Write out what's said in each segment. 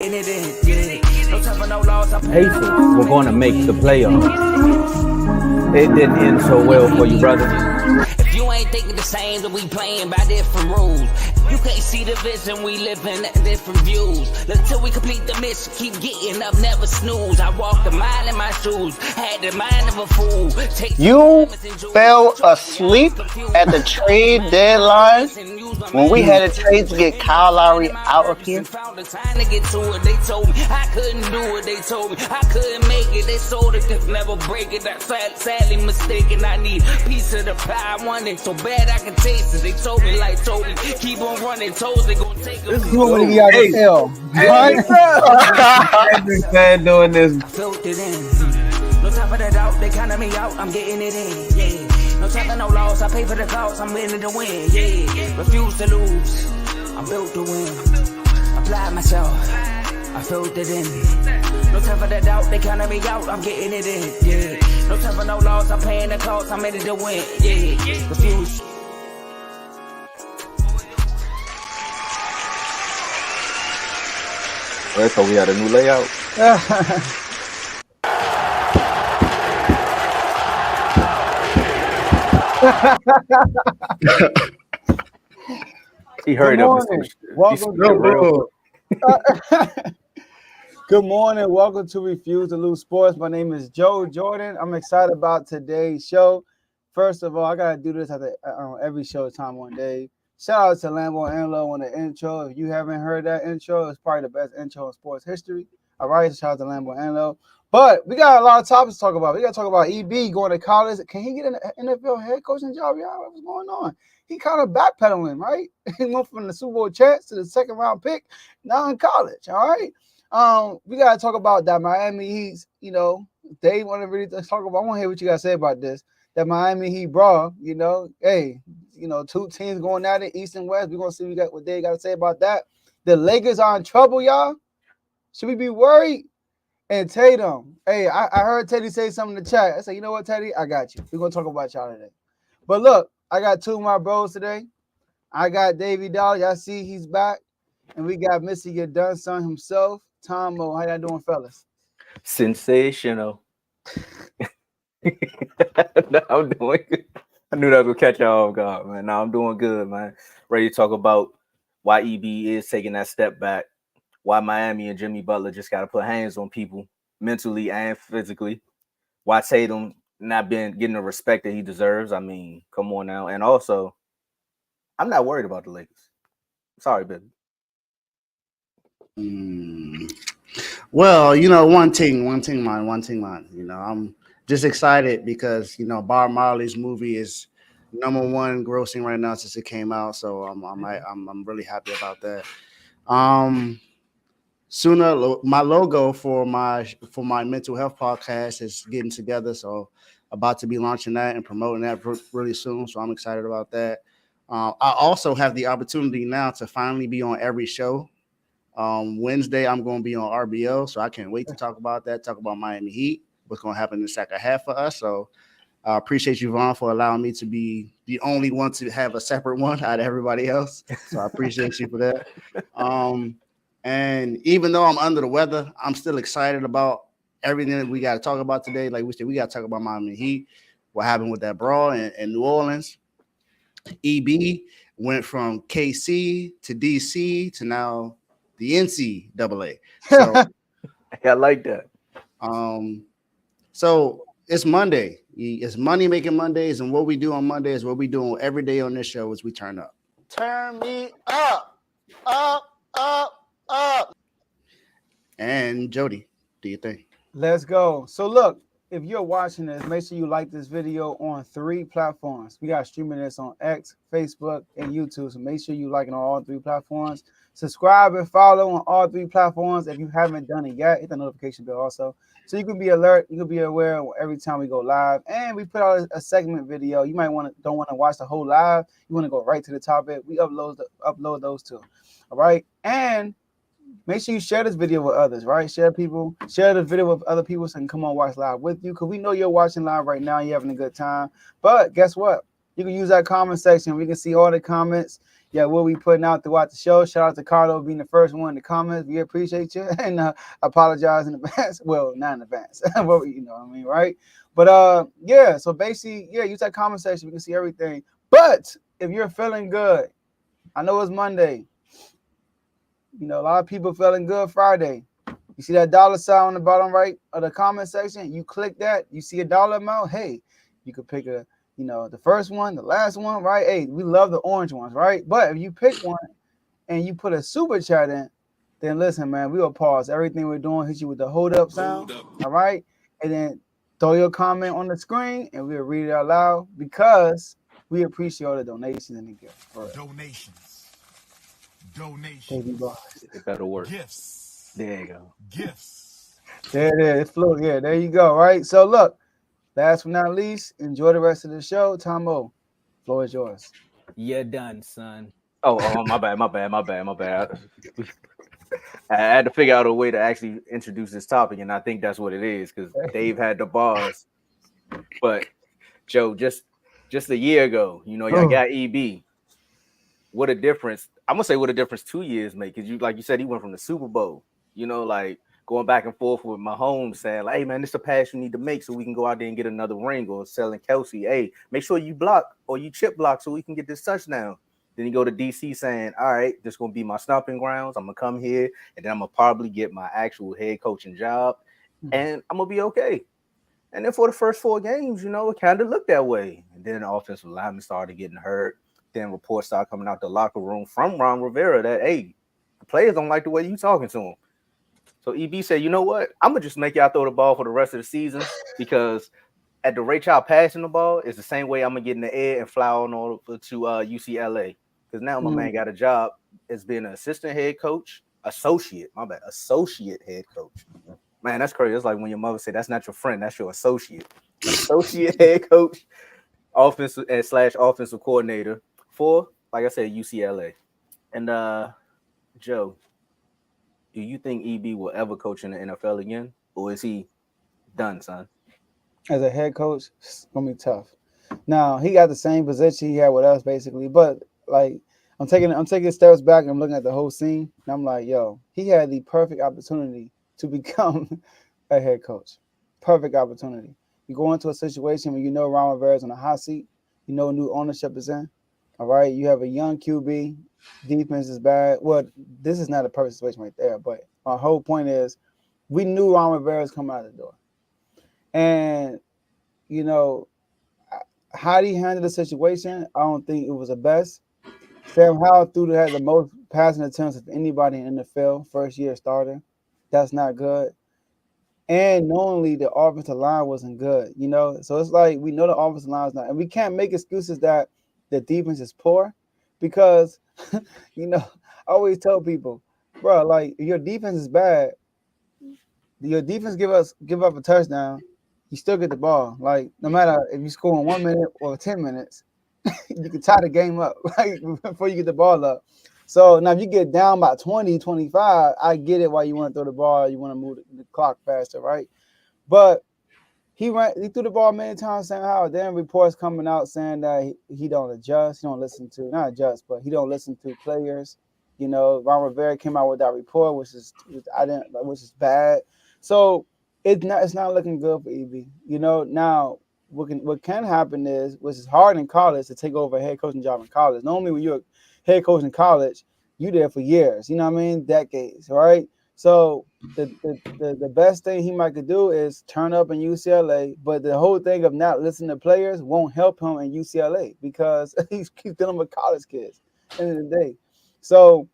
Pacers were going to make the playoffs. It didn't end so well for you, brother. If you ain't thinking the same, then we playing by different rules. You can't see the vision, we living at different views. Until we complete the mission, keep getting up, never snooze. I walked a mile in my shoes, had the mind of a fool. You fell asleep at the trade deadline when we had a trade to get Kyle Lowry out of here. They told me I couldn't do it. They told me I couldn't make it. They sold it, could never break it. I'm sadly mistaken. I need a piece of the pie. I want it so bad I can taste it. They told me, keep on running toes. They gonna take This is what we got to tell. I've been doing this. I felt it in. No time for that doubt. They counted me out. I'm getting it in. Yeah. No time for no loss. I pay for the cost. I'm winning to win. Yeah. Refuse to lose. I'm built to win. Apply myself. I felt it in. No time for that doubt. They counted me out. I'm getting it in. Yeah. No time for no loss. I'm paying the cost. I'm in it to win. Yeah. Refuse. So we had a new layout. He hurried up. Welcome Good morning. Welcome to Refuse to Lose Sports. My name is Joe Jordan. I'm excited about today's show. First of all, I gotta do this at every show time one day. Shout out to Lambo and Low on the intro. If you haven't heard that intro, it's probably the best intro in sports history. All right, shout out to Lambo and Low. But we got a lot of topics to talk about. We got to talk about EB going to college. Can he get an NFL head coaching job? Yeah, what's going on? He kind of backpedaling, right? He went from the Super Bowl champs to the second round pick, now in college. All right. We got to talk about that Miami Heat. You know, they want to really talk about. I want to hear what you got to say about this. That Miami Heat brawl. You know, hey. You know, two teams going at it, East and West. We're going to see what they got to say about that. The Lakers are in trouble, y'all. Should we be worried? And Tatum. Hey, I heard Teddy say something in the chat. I said, you know what, Teddy? I got you. We're going to talk about y'all today. But look, I got two of my bros today. I got Davey Dollar. Y'all see he's back. And we got Mr. Your Done Son himself, Tomo. How y'all doing, fellas? Sensational. No, I'm doing good. I knew that was gonna catch y'all off guard, man. Now I'm doing good, man. Ready to talk about why EB is taking that step back, why Miami and Jimmy Butler just got to put hands on people mentally and physically, why Tatum not been getting the respect that he deserves. I mean, come on now. And also, I'm not worried about the Lakers. Sorry, baby. Well, you know, one thing, man. You know, I'm just excited because, you know, Bob Marley's movie is #1 grossing right now since it came out. So I'm really happy about that. Sooner my logo for my mental health podcast is getting together. So about to be launching that and promoting that really soon. So I'm excited about that. I also have the opportunity now to finally be on every show. Wednesday, I'm going to be on RBO. So I can't wait to talk about that, talk about Miami Heat. What's going to happen in the second half for us. So I appreciate you, Vaughn, for allowing me to be the only one to have a separate one out of everybody else. So I appreciate you for that. And even though I'm under the weather, I'm still excited about everything that we got to talk about today. Like we said, we got to talk about Miami Heat, what happened with that brawl in New Orleans. EB went from KC to DC to now the NCAA. So I like that. So it's Monday. It's Money Making Mondays, and what we do on Monday is what we do every day on this show is we turn up. Turn me up, up, up, up. And Jody, do you think? Let's go. So look, if you're watching this, make sure you like this video on 3 platforms. We got streaming this on X, Facebook, and YouTube. So make sure you like it on all 3 platforms. Subscribe and follow on all 3 platforms. If you haven't done it yet, hit the notification bell also. So you can be alert, you can be aware every time we go live. And we put out a segment video. You might don't want to watch the whole live. You want to go right to the topic. We upload those too. All right. And make sure you share this video with others, right? Share the video with other people so they can come on watch live with you. Because we know you're watching live right now, you're having a good time. But guess what? You can use that comment section. We can see all the comments. yeah, what we putting out throughout the show. Shout out to Carlo being the first one in the comments. We appreciate you and apologize in advance. Well, not in advance, but you know what I mean, right? But yeah. So basically, yeah, use that comment section. We can see everything. But if you're feeling good, I know it's Monday. You know, a lot of people feeling good Friday. You see that dollar sign on the bottom right of the comment section? You click that, you see a dollar amount. Hey, you could pick a, you know, the first one, the last one, right? Hey, we love the orange ones, right? But if you pick one and you put a super chat in, then listen, man, we will pause everything we're doing, hit you with the hold up sound, all right? And then throw your comment on the screen and we'll read it out loud because we appreciate all the donations and the gifts. Donations. Baby boy. It better work. Gifts. There you go. Gifts. There it is. It flew. Yeah, there you go, right? So look, last but not least, enjoy the rest of the show. Tomo, floor is yours. You're done, son. Oh, my bad. I had to figure out a way to actually introduce this topic, and I think that's what it is because Dave had the bars. But Joe, just a year ago, you know, y'all got EB. What a difference! I'm gonna say what a difference 2 years make because you, like you said, he went from the Super Bowl. You know, like going back and forth with Mahomes saying, like, "Hey man, this is a pass you need to make so we can go out there and get another ring." Or selling Kelsey, "Hey, make sure you block or you chip block so we can get this touchdown." Then you go to DC saying, "All right, this is gonna be my stomping grounds. I'm gonna come here and then I'm gonna probably get my actual head coaching job, and I'm gonna be okay." And then for the first 4 games, you know, it kind of looked that way. And then the offensive lineman started getting hurt. Then reports started coming out the locker room from Ron Rivera that, hey, the players don't like the way you talking to them. So EB said, you know what? I'm going to just make y'all throw the ball for the rest of the season because at the rate y'all passing the ball, it's the same way I'm going to get in the air and fly on over to UCLA. Because now my man got a job as being an assistant head coach, associate head coach. Man, that's crazy. It's like when your mother said, that's not your friend, that's your associate. Associate head coach, offensive / offensive coordinator for, like I said, UCLA. And Joe, do you think EB will ever coach in the NFL again? Or is he done, son? As a head coach, it's gonna be tough. Now he got the same position he had with us, basically, but like I'm taking steps back and I'm looking at the whole scene, and I'm like, yo, he had the perfect opportunity to become a head coach. Perfect opportunity. You go into a situation where you know Ron Rivera's on a hot seat, you know new ownership is in. All right, you have a young QB, defense is bad. Well, this is not a perfect situation right there, but my whole point is we knew Ron Rivera's coming out the door. And, you know, how he handled the situation, I don't think it was the best. Sam Howell had the most passing attempts of anybody in the NFL, first year starter. That's not good. And knowingly the offensive line wasn't good, you know? So it's like we know the offensive line is not, and we can't make excuses that the defense is poor because, you know, I always tell people, bro, like if your defense is bad, your defense give up a touchdown, you still get the ball. Like no matter if you score in 1 minute or 10 minutes, you can tie the game up like before you get the ball up. So now if you get down by 20, 25, I get it why you want to throw the ball, you want to move the clock faster, right? But he threw the ball many times, Sam Howell. Then reports coming out saying that he don't adjust, he don't listen to, not adjust, but he don't listen to players. You know, Ron Rivera came out with that report, which is bad. So it's not looking good for EB. You know, now what can happen is, which is hard in college to take over a head coaching job in college. Normally when you're a head coach in college, you're there for years, you know what I mean? Decades, right? So the best thing he might could do is turn up in UCLA, but the whole thing of not listening to players won't help him in UCLA because he's dealing with college kids at the end of the day. So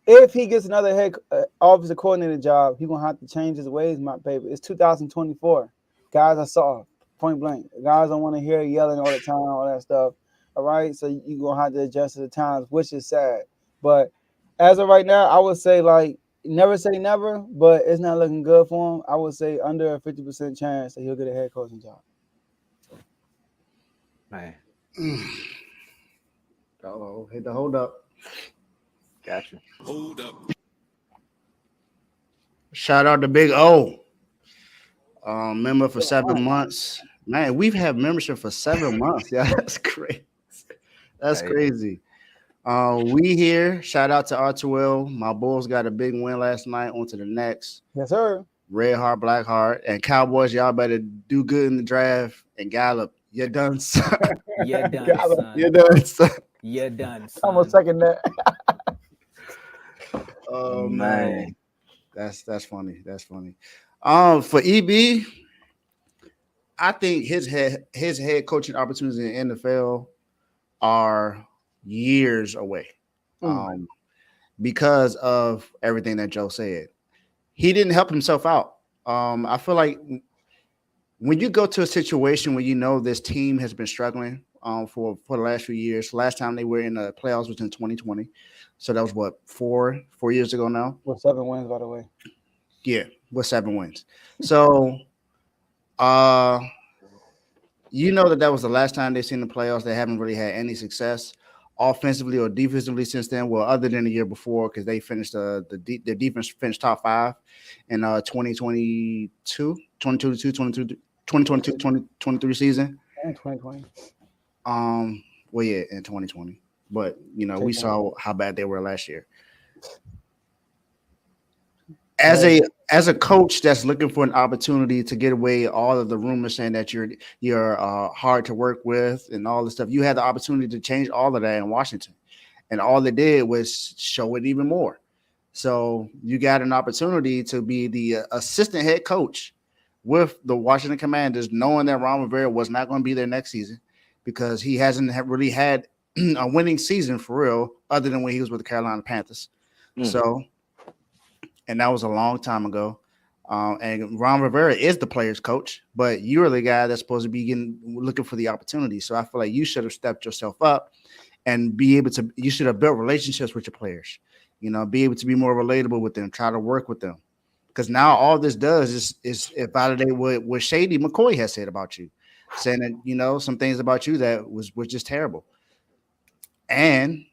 if he gets another head offensive coordinator job, he's going to have to change his ways, my baby. It's 2024. Guys, I saw point blank. Guys don't want to hear yelling all the time, all that stuff. All right? So you're going to have to adjust to the times, which is sad. But as of right now, I would say, like, never say never, but it's not looking good for him. I would say under a 50% chance that he'll get a head coaching job. Man. Uh-oh, hit the hold up. Gotcha. Hold up. Shout out to Big O. Member for 7 months. Man, we've had membership for 7 months. Yeah, that's crazy. That's crazy. We here. Shout out to R2L. My Bulls got a big win last night. On to the next. Yes, sir. Red Heart, Black Heart, and Cowboys. Y'all better do good in the draft. And Gallup, you're done. Son. You're done, Got him. son. You're done. Son. You're done, I'm gonna son. second that. Oh Man. That's funny. That's funny. For EB, I think his head coaching opportunities in the NFL are years away. Because of everything that Joe said. He didn't help himself out. I feel like when you go to a situation where you know this team has been struggling for the last few years. Last time they were in the playoffs was in 2020. So that was what, 4 years ago now? With 7 wins, by the way. Yeah, with 7 wins. So you know that was the last time they've seen the playoffs. They haven't really had any success offensively or defensively since then. Well, other than the year before, because they finished the defense finished top 5 in 2022 2023 season. In 2020. Well, yeah, in 2020. But we saw how bad they were last year. As a coach that's looking for an opportunity to get away all of the rumors saying that you're hard to work with and all this stuff, you had the opportunity to change all of that in Washington, and all they did was show it even more. So you got an opportunity to be the assistant head coach with the Washington Commanders, knowing that Ron Rivera was not going to be there next season because he hasn't really had a winning season for real, other than when he was with the Carolina Panthers. So. And that was a long time ago. And Ron Rivera is the player's coach, but you're the guy that's supposed to be looking for the opportunity. So I feel like you should have stepped yourself up and you should have built relationships with your players, be able to be more relatable with them, try to work with them. Because now all this does is validate what Shady McCoy has said about you, saying that, some things about you that was just terrible. And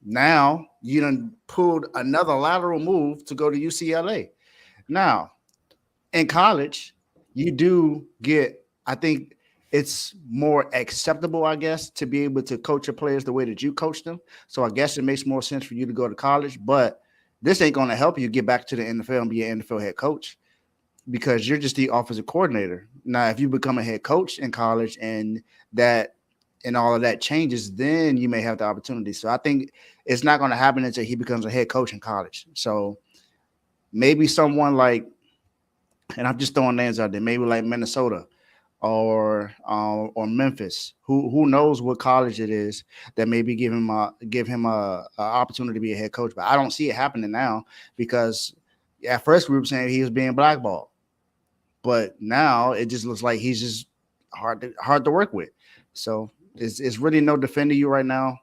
now you done pulled another lateral move to go to UCLA. Now, in college, you do get, I think it's more acceptable, I guess, to be able to coach your players the way that you coach them. So I guess it makes more sense for you to go to college, but this ain't going to help you get back to the NFL and be an NFL head coach because you're just the offensive coordinator. Now, if you become a head coach in college and all of that changes, then you may have the opportunity. So I think it's not going to happen until he becomes a head coach in college. So maybe someone like, and I'm just throwing names out there, maybe like Minnesota or Memphis, who knows what college it is that maybe give him a opportunity to be a head coach. But I don't see it happening now because at first we were saying he was being blackballed, but now it just looks like he's just hard to work with. So it's really no defending you right now.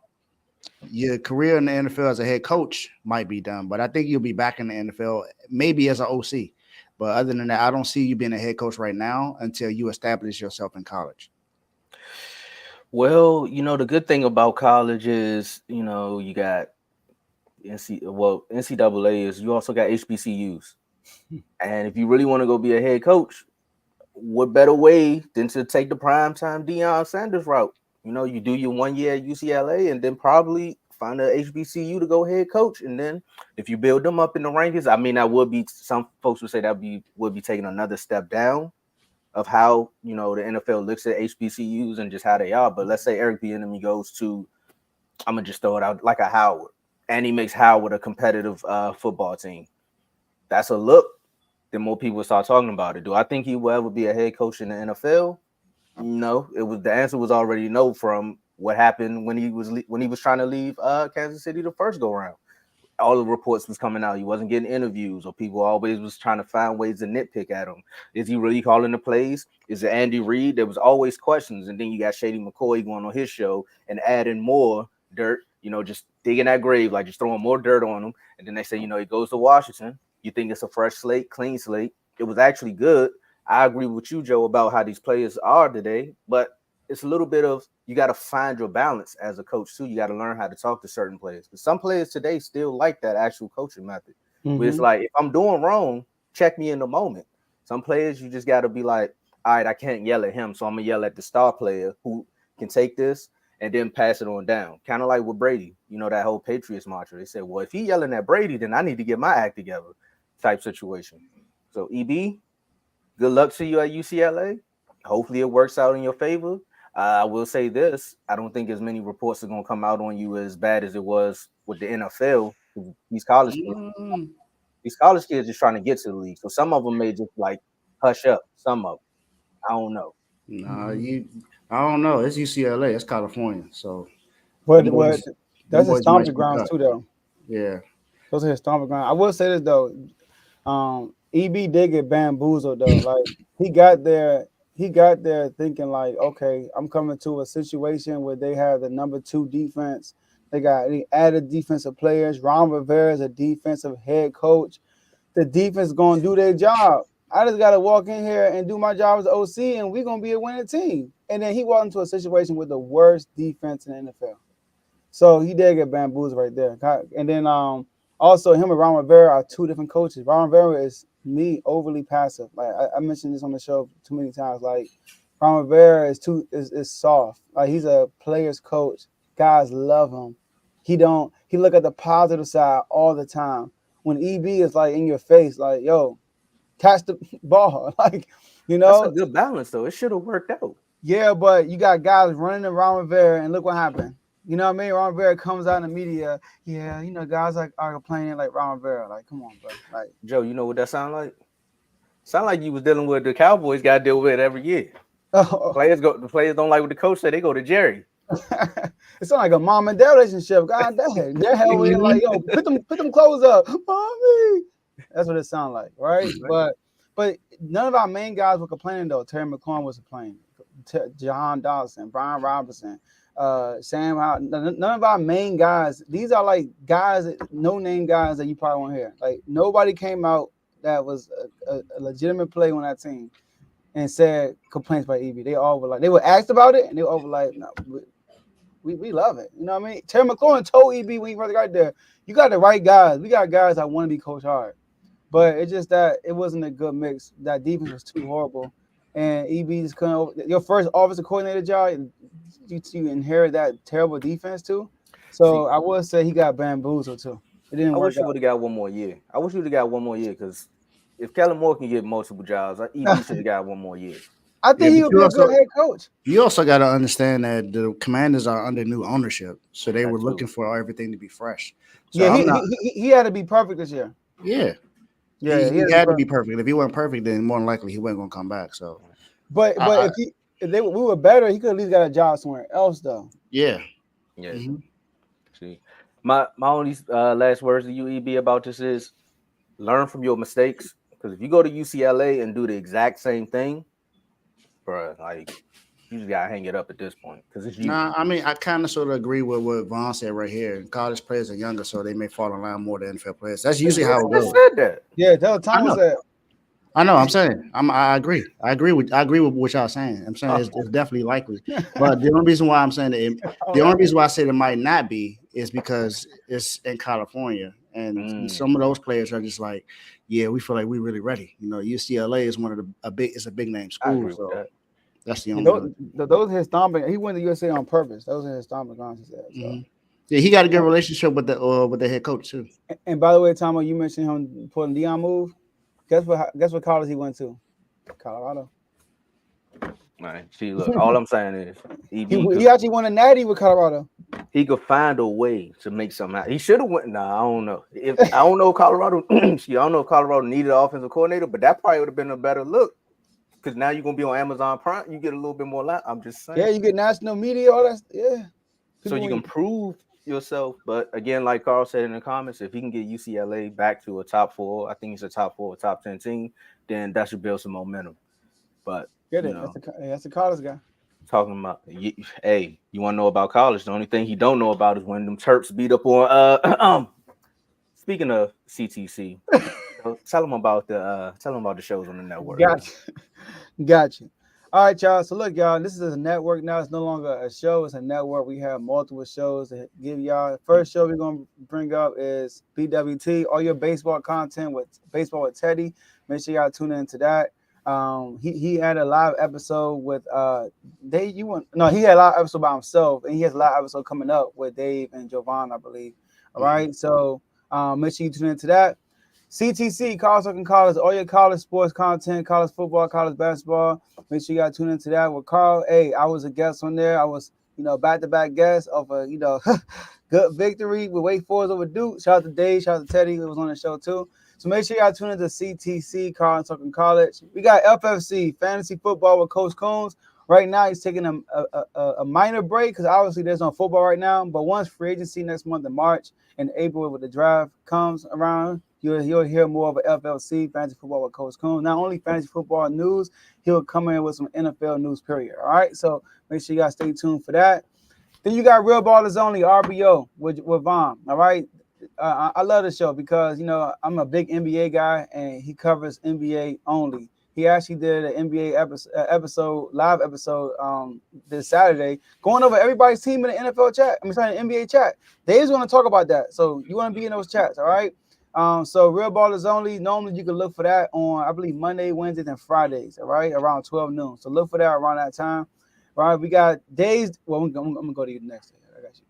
Your career in the NFL as a head coach might be done, but I think you'll be back in the NFL maybe as an OC. But other than that, I don't see you being a head coach right now until you establish yourself in college. Well, the good thing about college is, you got NCAA is you also got HBCUs. And if you really want to go be a head coach, what better way than to take the primetime Deion Sanders route? You do your 1 year at UCLA and then probably find a HBCU to go head coach. And then if you build them up in the rankings, I mean, that would be, some folks would say would be taking another step down of how, the NFL looks at HBCUs and just how they are. But let's say Eric Bieniemy goes to, I'm going to just throw it out like a Howard, and he makes Howard a competitive football team. That's a look. Then more people start talking about it. Do I think he will ever be a head coach in the NFL? No, the answer was already no from what happened when he was trying to leave Kansas City the first go round. All the reports was coming out. He wasn't getting interviews, or people always was trying to find ways to nitpick at him. Is he really calling the plays? Is it Andy Reid? There was always questions. And then you got Shady McCoy going on his show and adding more dirt, just digging that grave, like just throwing more dirt on him. And then they say, he goes to Washington. You think it's a fresh slate, clean slate. It was actually good. I agree with you, Joe, about how these players are today, but it's a little bit of, you got to find your balance as a coach too. You got to learn how to talk to certain players, because some players today still like that actual coaching method. Where it's like, if I'm doing wrong, check me in the moment. Some players, you just got to be like, all right, I can't yell at him, so I'm going to yell at the star player who can take this and then pass it on down. Kind of like with Brady, you know, that whole Patriots mantra. They said, well, if he yelling at Brady, then I need to get my act together type situation. So, EB, good luck to you at UCLA. Hopefully it works out in your favor. I will say this. I don't think as many reports are going to come out on you as bad as it was with the NFL. These college kids, Mm, these college kids just trying to get to the league. So some of them may just like hush up. Some of them. I don't know. nah, I don't know. It's UCLA. It's California. So But them boys, them that's his boys might stomping speak grounds up. too, though. Yeah. Those are his stomping grounds. I will say this though. EB did get bamboozled though. Like he got there thinking like, okay, I'm coming to a situation where they have the number 2 defense. They added defensive players. Ron Rivera is a defensive head coach. The defense gonna do their job. I just gotta walk in here and do my job as OC, and we're gonna be a winning team. And then he walked into a situation with the worst defense in the NFL. So he did get bamboozled right there. And then also him and Ron Rivera are 2 different coaches. Ron Rivera is overly passive. Like I mentioned this on the show too many times. Like Ron Rivera is soft. Like he's a player's coach. Guys love him. He look at the positive side all the time. When EB is like in your face, like, yo, catch the ball. Like, you know. That's a good balance though. It should have worked out. Yeah, but you got guys running around Rivera, and look what happened. You know what I mean? Ron Rivera comes out in the media. Yeah, you know, guys are complaining like Ron Rivera. Like, come on, bro. Like, Joe, you know what that sound like? Sound like you was dealing with the Cowboys got to deal with it every year. oh, The players don't like what the coach said. They go to Jerry. it's not like a mom and dad relationship. God damn, they're hell in like, yo, put them clothes up, mommy. That's what it sounds like, right? But none of our main guys were complaining though. Terry McLaurin was complaining. Jahan Dawson, Brian Robinson, Sam Howell. None of our main guys. These are like guys, no name guys that you probably won't hear. Like nobody came out that was a legitimate play on that team and said complaints by EB. They all were like, they were asked about it and they were all like, no, we love it. You know what I mean? Terry McLaurin told EB when he first got there, you got the right guys. We got guys that want to be coached hard. But it's just that it wasn't a good mix. That defense was too horrible. And EB just couldn't. Your first offensive coordinator job, you inherit that terrible defense too. So I would say he got bamboozled too. It didn't work. I wish he would have got one more year. I wish he would have got one more year because if Kellen Moore can get multiple jobs, EB should have got one more year. I think he would be a good head coach. You also got to understand that the Commanders are under new ownership, so they were looking for everything to be fresh. So yeah, he had to be perfect this year. Yeah. Yeah, he had to be perfect. If he wasn't perfect, then more than likely he wasn't going to come back. So, but if we were better, he could at least got a job somewhere else, though. Yeah. Mm-hmm. See, my only last words to you, EB, about this is learn from your mistakes. Because if you go to UCLA and do the exact same thing, bro, like you just gotta hang it up at this point because it's you. Nah, I mean, I kind of sort of agree with what Vaughn said right here. College players are younger, so they may fall in line more than NFL players. That's usually how it goes. Said that. Yeah, tell Thomas that. I know. I'm saying. I agree. I agree with what y'all saying. I'm saying it's definitely likely. But the only reason why I'm saying the only reason why I say it might not be is because it's in California, and some of those players are just like, yeah, we feel like we're really ready. You know, UCLA is one of it's a big name school. So that's the only. Those are his stomping. He went to USA on purpose. Those are his stomping grounds. He said. So. Yeah, he got a good relationship with the head coach too. And by the way, Tomo, you mentioned him pulling Deion move. Guess what college he went to? Colorado. Man, see, look, all I'm saying is he actually won a natty with Colorado. He could find a way to make something happen. He should have went. Nah, I don't know. I don't know Colorado. I don't know if Colorado needed an offensive coordinator, but that probably would have been a better look. Because now you're gonna be on Amazon Prime, you get a little bit more light. I'm just saying. Yeah, you get national media, all that. Yeah. So you can prove yourself. But again, like Carl said in the comments, if he can get UCLA back to a top 4, I think it's a top 4 or top 10 team, then that should build some momentum. But that's the college guy. Talking about, hey, you want to know about college? The only thing he don't know about is when them Terps beat up on. Speaking of CTC, tell him about the shows on the network. Gotcha. All right, y'all. So look, y'all, this is a network now. It's no longer a show. It's a network. We have multiple shows to give y'all. First show we're going to bring up is BWT, all your baseball content with Baseball with Teddy. Make sure y'all tune into that. He had a live episode with Dave. He had a live episode by himself, and he has a live episode coming up with Dave and Jovan, I believe. All right, so make sure you tune into that. CTC, College Talking College, all your college sports content, college football, college basketball. Make sure you got to tune into that with Carl. Hey, I was a guest on there. I was, back-to-back guest of a, good victory with Wake Forest over Duke. Shout out to Dave, shout out to Teddy, who was on the show too. So make sure y'all tune into CTC, College Talking College. We got FFC, Fantasy Football with Coach Coombs. Right now, he's taking a minor break because obviously there's no football right now. But once free agency next month in March and April with the draft comes around, you'll hear more of a FLC, Fantasy Football with Coach Coombs. Not only fantasy football news, he'll come in with some NFL news, period. All right, so make sure you guys stay tuned for that. Then you got Real Ballers Only, RBO, with Vaughn. All right, I love the show because, I'm a big NBA guy, and he covers NBA only. He actually did an NBA live episode this Saturday, going over everybody's team in the NFL chat. The NBA chat. Dave's going to talk about that, so you want to be in those chats, all right? So Real Ballers Only, normally you can look for that on, I believe, Monday, Wednesdays, and Fridays, all right, around 12 noon. So look for that around that time. All right, we got Days. Well, I'm going to go to you next. I got you.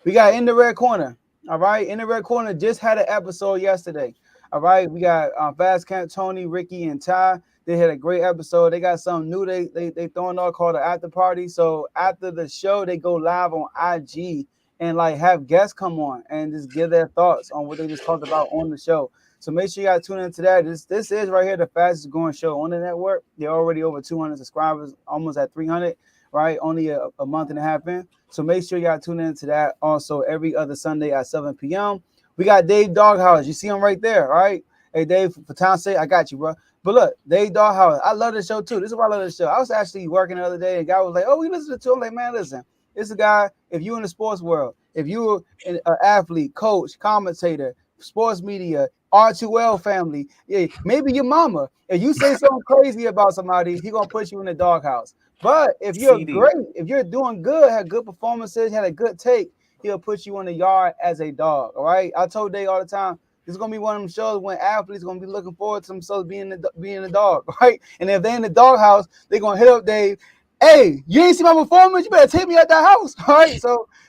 We got In the Red Corner, all right? In the Red Corner just had an episode yesterday, all right? We got Fast Camp, Tony, Ricky, and Ty. They had a great episode. They got something new they throwing out called the after party. So after the show, they go live on IG and have guests come on and just give their thoughts on what they just talked about on the show. So make sure you guys tune into that. This is right here the fastest growing show on the network. They're already over 200 subscribers, almost at 300, right? Only a month and a half in. So make sure you guys tune into that. Also, every other Sunday at 7 p.m. We got Dave Doghouse. You see him right there, right? Hey, Dave, for time's sake, I got you, bro. But look, Dave Doghouse, I love this show too. This is why I love this show. I was actually working the other day, and a guy was like, "Oh, we listen to him." I'm like, man, listen, it's a guy. If you're in the sports world, if you're an athlete, coach, commentator, sports media, R2L family, yeah, maybe your mama. If you say something crazy about somebody, he gonna put you in the doghouse. But if you're great, if you're doing good, had good performances, had a good take, he'll put you in the yard as a dog. All right. I told Dave all the time. This is gonna be one of them shows when athletes gonna be looking forward to themselves being the dog, right? And if they in the doghouse, they're gonna hit up Dave. Hey, you ain't see my performance? You better take me out that house, all right?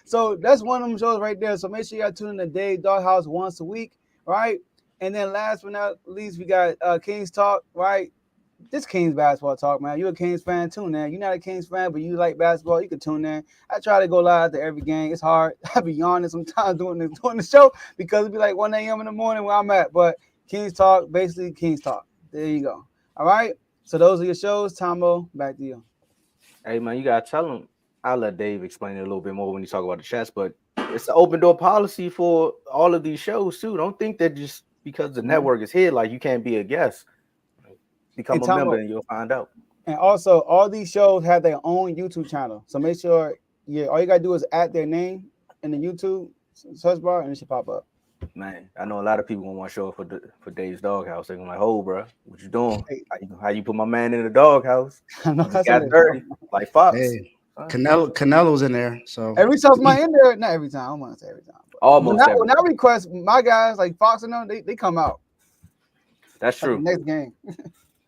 So that's one of them shows right there. So make sure you got tune in to Dave Doghouse once a week, right? And then last but not least, we got Kings Talk, right? This Kings basketball talk, man. You're a Kings fan, tune in. You're not a Kings fan, but you like basketball, you can tune in. I try to go live to every game. It's hard. I be yawning sometimes doing the show because it be like 1 a.m. in the morning where I'm at. But Kings Talk, basically Kings Talk. There you go. All right. So those are your shows. Tomo, back to you. Hey, man, you got to tell him. I'll let Dave explain it a little bit more when you talk about the chats, but it's an open door policy for all of these shows, too. Don't think that just because the network is here, like you can't be a guest. Become a member and you'll find out. And also, all these shows have their own YouTube channel. So make sure, all you got to do is add their name in the YouTube search bar and it should pop up. Man, I know a lot of people gonna want to show up for Dave's Doghouse. They're gonna like, "Oh, bro, what you doing? How you put my man in the doghouse? He got dirty like Fox." Hey, Canelo's in there. So every time my in there, not every time. I want to say every time. Almost. When I request my guys like Fox and them, they come out. That's true. Like next game.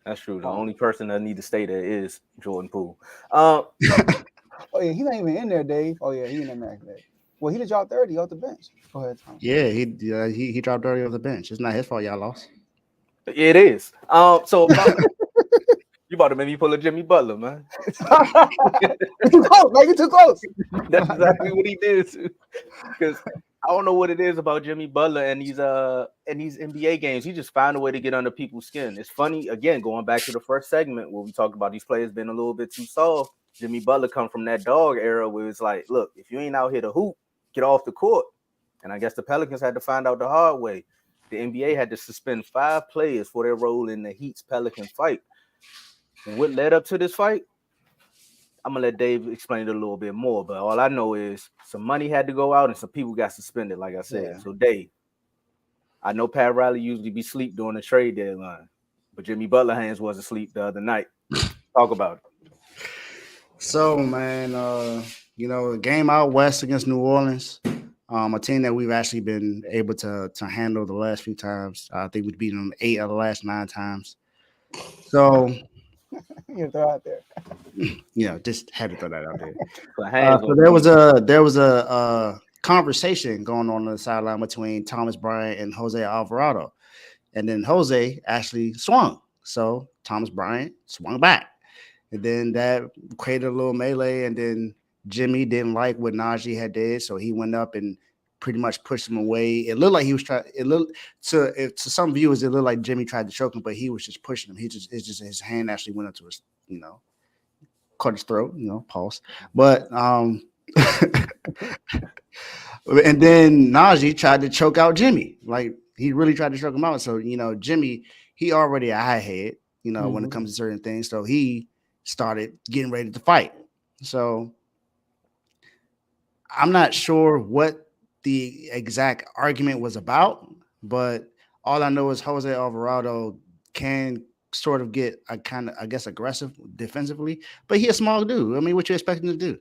That's true. The only person that need to stay there is Jordan Poole. Oh yeah, he's not even in there, Dave. Oh yeah, he in there today. Well, he just dropped 30 off the bench. Go ahead, Tom. Yeah, he dropped 30 off the bench. It's not his fault y'all lost. It is. So you about to make me pull a Jimmy Butler, man. You're too close, man. You're too close. That's exactly what he did. Because I don't know what it is about Jimmy Butler and these NBA games. He just found a way to get under people's skin. It's funny, again, going back to the first segment where we talked about these players being a little bit too soft. Jimmy Butler come from that dog era where it's like, look, if you ain't out here to hoop, get off the court. And I guess the Pelicans had to find out the hard way. The NBA had to suspend 5 players for their role in the Heat-Pelicans fight. And what led up to this fight? I'm going to let Dave explain it a little bit more, but all I know is some money had to go out and some people got suspended, like I said. Yeah. So, Dave, I know Pat Riley usually be asleep during the trade deadline, but Jimmy Butler hands was asleep the other night. Talk about it. So, man, a game out west against New Orleans, a team that we've actually been able to handle the last few times. I think we've beaten them 8 of the last 9 times. So You throw out there. Just had to throw that out there. Put hands So on there was a conversation going on the sideline between Thomas Bryant and Jose Alvarado, and then Jose actually swung. So Thomas Bryant swung back, and then that created a little melee. And then Jimmy didn't like what Najee had did, so he went up and pretty much pushed him away. It looked like he was trying. It looked to some viewers, it looked like Jimmy tried to choke him, but he was just pushing him. It's just his hand actually went up to his, caught his throat. Pulse. But and then Najee tried to choke out Jimmy. Like he really tried to choke him out. So Jimmy, he already a high head. When it comes to certain things, so he started getting ready to fight. So I'm not sure what the exact argument was about, but all I know is Jose Alvarado can sort of get a kind of, I guess, aggressive defensively, but he's a small dude. I mean, what you expect him to do?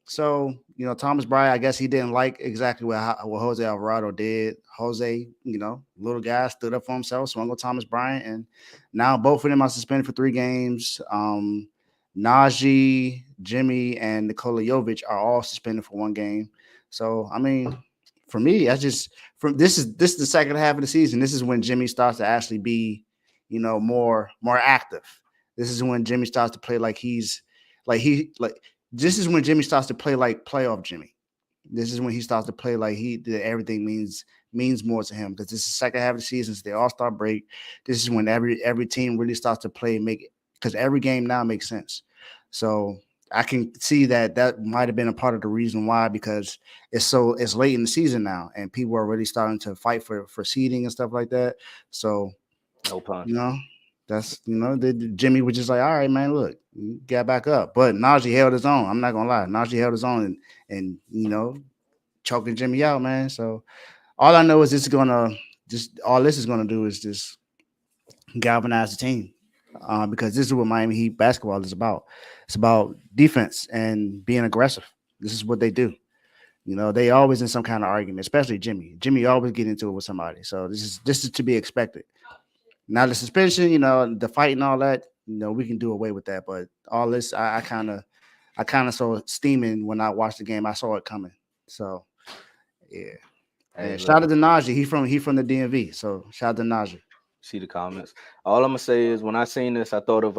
So, Thomas Bryant, I guess he didn't like exactly what Jose Alvarado did. Jose, little guy stood up for himself, swung with Thomas Bryant, and now both of them are suspended for 3 games. Najee, Jimmy, and Nikola Jovic are all suspended for 1 game. So, I mean, for me, this is the second half of the season. This is when Jimmy starts to actually be, more active. This is when Jimmy starts to play this is when Jimmy starts to play like playoff Jimmy. This is when he starts to play like everything means more to him, because this is the second half of the season. It's the All-Star break. This is when every team really starts to play, because every game now makes sense. So I can see that might have been a part of the reason why, because it's late in the season now and people are really starting to fight for seeding and stuff like that. So no pun. That's Jimmy was just like, all right, man, look, you got back up. But Najee held his own. I'm not gonna lie. Najee held his own and choking Jimmy out, man. So all I know is all this is gonna do is just galvanize the team. Because this is what Miami Heat basketball is about. It's about defense and being aggressive. This is what they do. They always in some kind of argument, especially Jimmy. Jimmy always get into it with somebody. So this is to be expected. Now the suspension, the fight and all that, we can do away with that. But all this, I kind of saw it steaming when I watched the game. I saw it coming. So yeah. And shout out to Najee. He from the DMV. So shout out to Najee. See the comments. All I'm gonna say is when I seen this, I thought of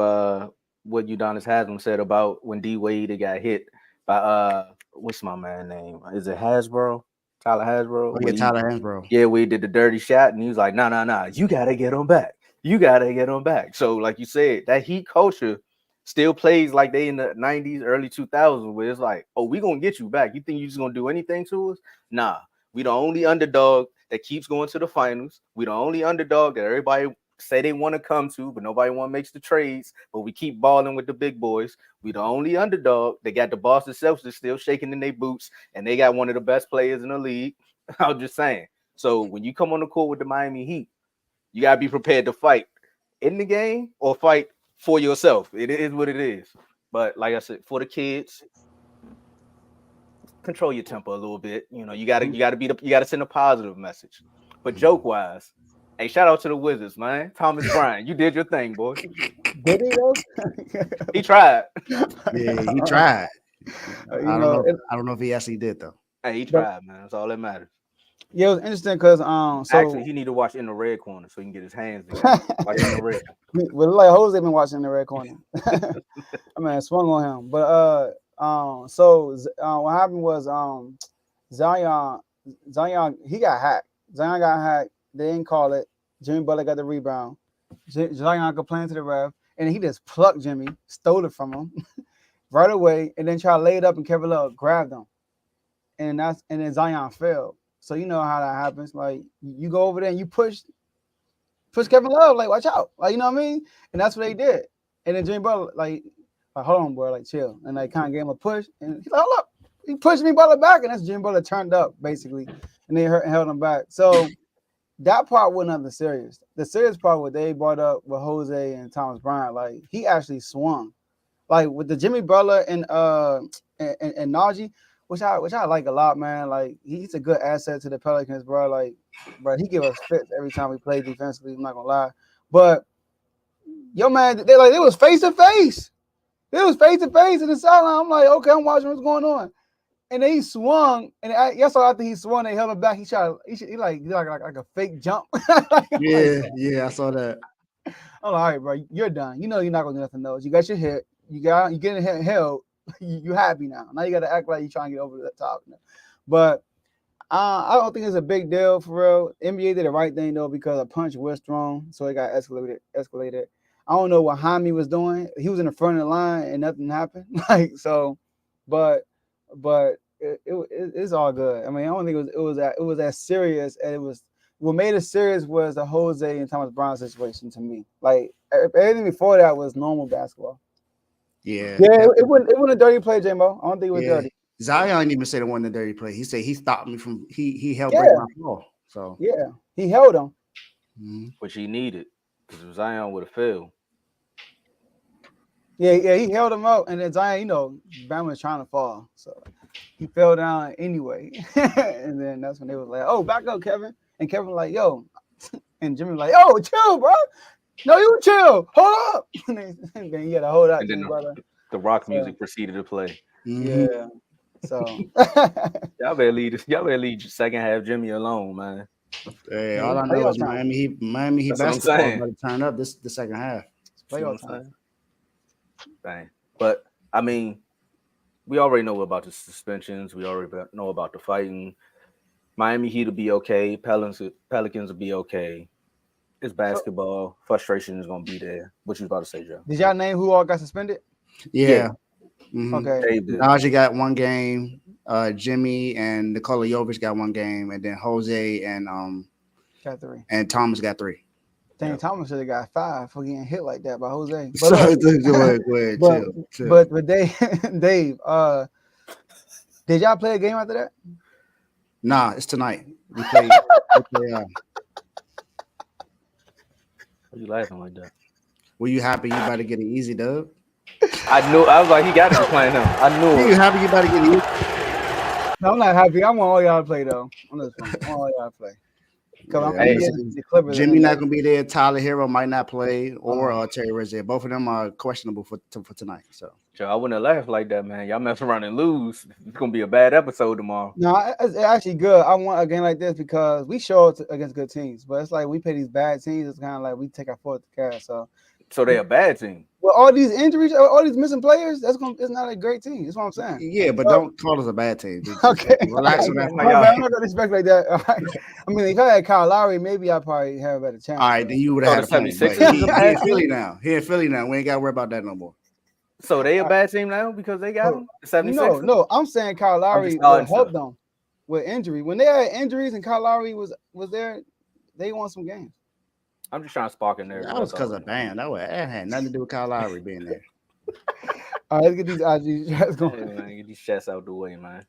what Udonis Haslam said about when D Wade got hit by what's my man name? Is it Hasbro? Tyler Hasbro? Oh, yeah, Tyler Hasbro. Yeah, we did the dirty shot, and he was like, nah, you gotta get him back. You gotta get him back. So, like you said, that Heat culture still plays like they in the 90s, early 2000s, where it's like, oh, we gonna get you back. You think you just gonna do anything to us? Nah, we the only underdog that keeps going to the finals. We the only underdog that everybody say they want to come to, but nobody want to make the trades. But we keep balling with the big boys. We the only underdog. They got the Boston Celtics still shaking in their boots, and they got one of the best players in the league. I'm just saying. So when you come on the court with the Miami Heat, you gotta be prepared to fight in the game or fight for yourself. It is what it is. But like I said, for the kids, control your temper a little bit. You gotta send a positive message. But joke wise, hey, shout out to the Wizards, man. Thomas Bryant, you did your thing, boy. Did he though? He tried. Yeah, he tried. I don't know if he actually did though. Hey, he tried, man. That's all that matters. Yeah, it was interesting because actually he need to watch in the red corner so he can get his hands watch in the red. Well, like Jose been watching in the red corner. I mean, I swung on him. But what happened was Zion he got hacked. Zion got hacked. They didn't call it. Jimmy Butler got the rebound. Zion complained to the ref, and he just plucked Jimmy, stole it from him right away, and then tried to lay it up, and Kevin Love grabbed him, and then Zion fell. So you know how that happens. Like you go over there and you push Kevin Love, like watch out, like you know what I mean. And that's what they did. And then Jimmy Butler, like hold on, bro, like chill, and like kind of gave him a push, and he's like, hold up, he pushed Jimmy Butler back, and that's Jimmy Butler turned up basically, and they held him back. So that part wasn't nothing serious. The serious part what they brought up with Jose and Thomas Bryant, like he actually swung, like with the Jimmy Butler and Najee. Which I like a lot, man. Like he's a good asset to the Pelicans, bro. Like, bro, he give us fits every time we play defensively. I'm not gonna lie, but Yo, man, they was face to face. It was face to face in the sideline. I'm like, okay, I'm watching what's going on. And then he swung, and I saw after he swung, they held him back. He like a fake jump. Yeah, I saw that. I'm like, all right, bro, you're done. You know you're not gonna do nothing else. You got your hit. You getting held. You happy now. Now you got to act like you're trying to get over the top. But I don't think it's a big deal for real. NBA did the right thing though because a punch was thrown, so it got escalated. I don't know what Jaime was doing. He was in the front of the line and nothing happened. But it's all good. I mean, I don't think it was as serious as it was. What made it serious was the Jose and Thomas Brown situation to me. Like everything before that was normal basketball. Yeah. It wasn't a dirty play, J-Mo. I don't think it was dirty. Zion didn't even say it wasn't a dirty play. He said he stopped me from he helped break my ball. So yeah, he held him, which he needed because Zion would have failed. Yeah, he held him up, and then Zion, Bam was trying to fall, so he fell down anyway. And then that's when they was like, "Oh, back up, Kevin." And Kevin was like, "Yo," and Jimmy was like, "Yo, chill, bro. No, you chill. Hold up." And then you gotta hold up, and then brother. The rock music proceeded to play. Yeah. So y'all better leave second half Jimmy alone, man. Hey, all I know is Miami Heat basketball about to turn up the second half. It's playoff time. Dang. But I mean, we already know about the suspensions. We already know about the fighting. Miami Heat will be okay. Pelicans will be okay. It's basketball. Frustration is gonna be there. What you about to say, Joe? Did y'all name who all got suspended? Yeah. Mm-hmm. Okay. Najee got one game. Jimmy and Nikola Jovic got one game, and then Jose and got 3. And Thomas got 3. Dang, Thomas should have got 5 for getting hit like that by Jose. But Dave, did y'all play a game after that? Nah, it's tonight. We play. Why are you laughing like that? Were you happy you about to get an easy dub? I knew. I was like, he got to be playing him. I knew. Were you happy you about to get an easy? No, I'm not happy. I want all y'all to play though. I want all y'all to play. Jimmy not gonna be there. Tyler Hero might not play, or Terry Rozier. Both of them are questionable for tonight. So, I wouldn't have laughed like that, man. Y'all mess around and lose. It's gonna be a bad episode tomorrow. No, it's actually good. I want a game like this because we show it against good teams, but it's like we play these bad teams. It's kind of like we take our foot to cash. So they're a bad team. Well, all these injuries, all these missing players, it's not a great team. That's what I'm saying. Yeah, but don't call us a bad team. Okay. Relax on that. I'm not gonna expect like that. Right. I mean, if I had Kyle Lowry, maybe I probably have a better chance. All right, then you would have had a 76. He in Philly now. He in Philly now. We ain't got to worry about that no more. So they a bad team now because they got him? 76? No. I'm saying Kyle Lowry will help them with injury. When they had injuries and Kyle Lowry was there, they won some games. I'm just trying to spark in there. That was because of Bam. That had nothing to do with Kyle Lowry being there. All right, let's get these IG chats going. Yeah, man, get these chats out the way, man.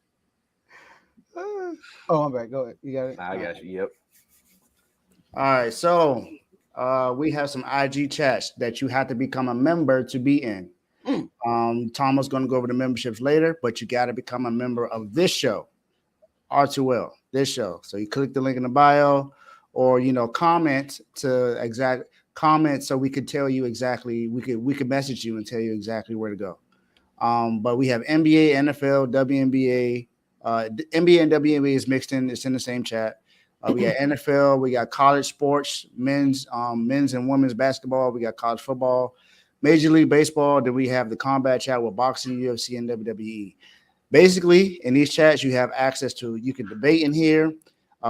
I'm back. Go ahead. You got it? I got you. Yep. All right. So we have some IG chats that you have to become a member to be in. Tomo's going to go over the memberships later, but you got to become a member of this show, R2L, this show. So you click the link in the bio, or comment so we could tell you exactly. We could message you and tell you exactly where to go. But we have NBA, NFL, WNBA, NBA and WNBA is mixed in. It's in the same chat. We got NFL. We got college sports, men's and women's basketball. We got college football, Major League Baseball. Then we have the combat chat with boxing, UFC, and WWE. Basically, in these chats, you have access to. You can debate in here.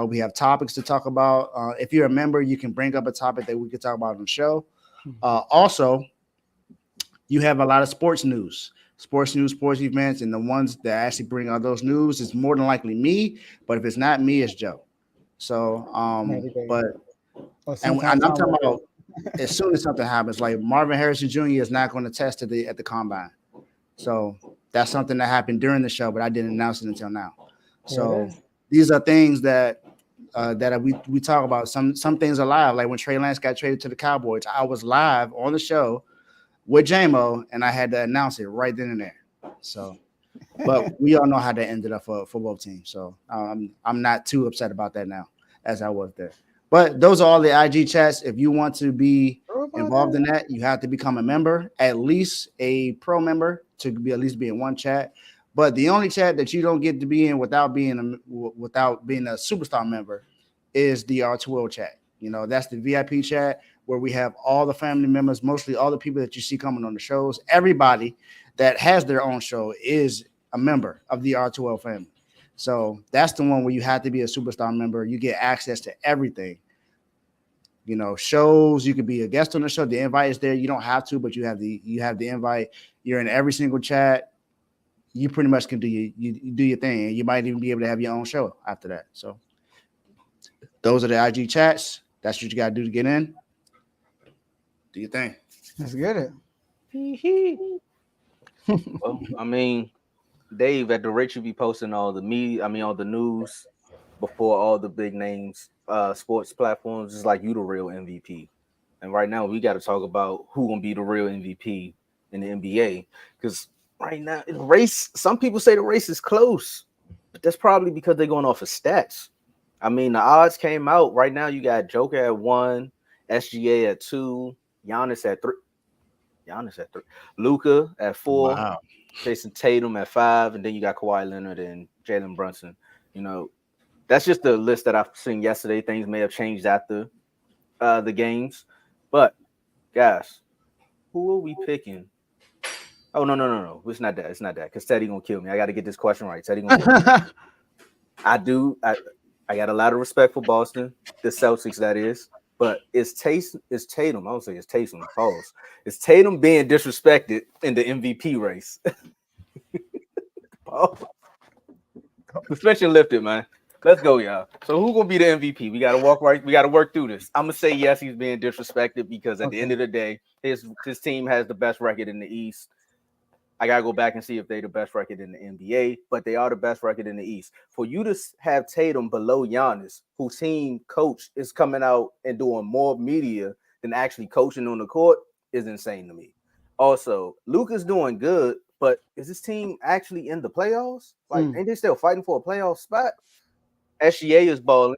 We have topics to talk about. If you're a member, you can bring up a topic that we could talk about on the show. Also, you have a lot of sports news, sports events, and the ones that actually bring out those news is more than likely me. But if it's not me, it's Joe. So, I'm talking about as soon as something happens, like Marvin Harrison Jr. is not going to test at the combine. So that's something that happened during the show, but I didn't announce it until now. So these are things that we talk about. Some things are live. Like when Trey Lance got traded to the Cowboys, I was live on the show with JMO, and I had to announce it right then and there. So, but we all know how that ended up for both teams. So I'm not too upset about that now as I was there. But those are all the IG chats. If you want to be involved in that. You have to become a member, at least a pro member, to be at least be in one chat. But the only chat that you don't get to be in without being a superstar member is the R2L chat. You know, that's the VIP chat where we have all the family members, mostly all the people that you see coming on the shows. Everybody that has their own show is a member of the R2L family. So that's the one where you have to be a superstar member. You get access to everything. You know, shows, you could be a guest on the show. The invite is there. You don't have to, but you have the invite. You're in every single chat. You pretty much can do you do your thing. And you might even be able to have your own show after that. So those are the IG chats. That's what you gotta do to get in. Do your thing. Let's get it. Well, I mean, Dave, at the rate you be posting all the all the news before all the big names, sports platforms, it's like you the real MVP. And right now we got to talk about who gonna be the real MVP in the NBA. Because right now, in the race, some people say the race is close, but that's probably because they're going off of stats. I mean, the odds came out. Right now, you got Joker at 1, SGA at 2, Giannis at 3. Luka at 4. Wow. Jason Tatum at 5, and then you got Kawhi Leonard and Jalen Brunson. You know, that's just the list that I've seen yesterday. Things may have changed after the games, but guys, who are we picking? Oh no! It's not that. It's not that. Because Teddy gonna kill me. I got to get this question right. Teddy gonna kill me. I got a lot of respect for Boston, the Celtics, that is. But it's Tatum. I don't say it's Tatum. Pause. It's Tatum being disrespected in the MVP race. Suspension lifted, man. Let's go, y'all. So who gonna be the MVP? We gotta work through this. I'm gonna say yes, he's being disrespected because at the end of the day, his team has the best record in the East. I gotta go back and see if they're the best record in the NBA, but they are the best record in the East. For you to have Tatum below Giannis, whose team coach is coming out and doing more media than actually coaching on the court, is insane to me. Also, Luka's doing good, but is this team actually in the playoffs? Like, ain't they still fighting for a playoff spot? SGA is balling.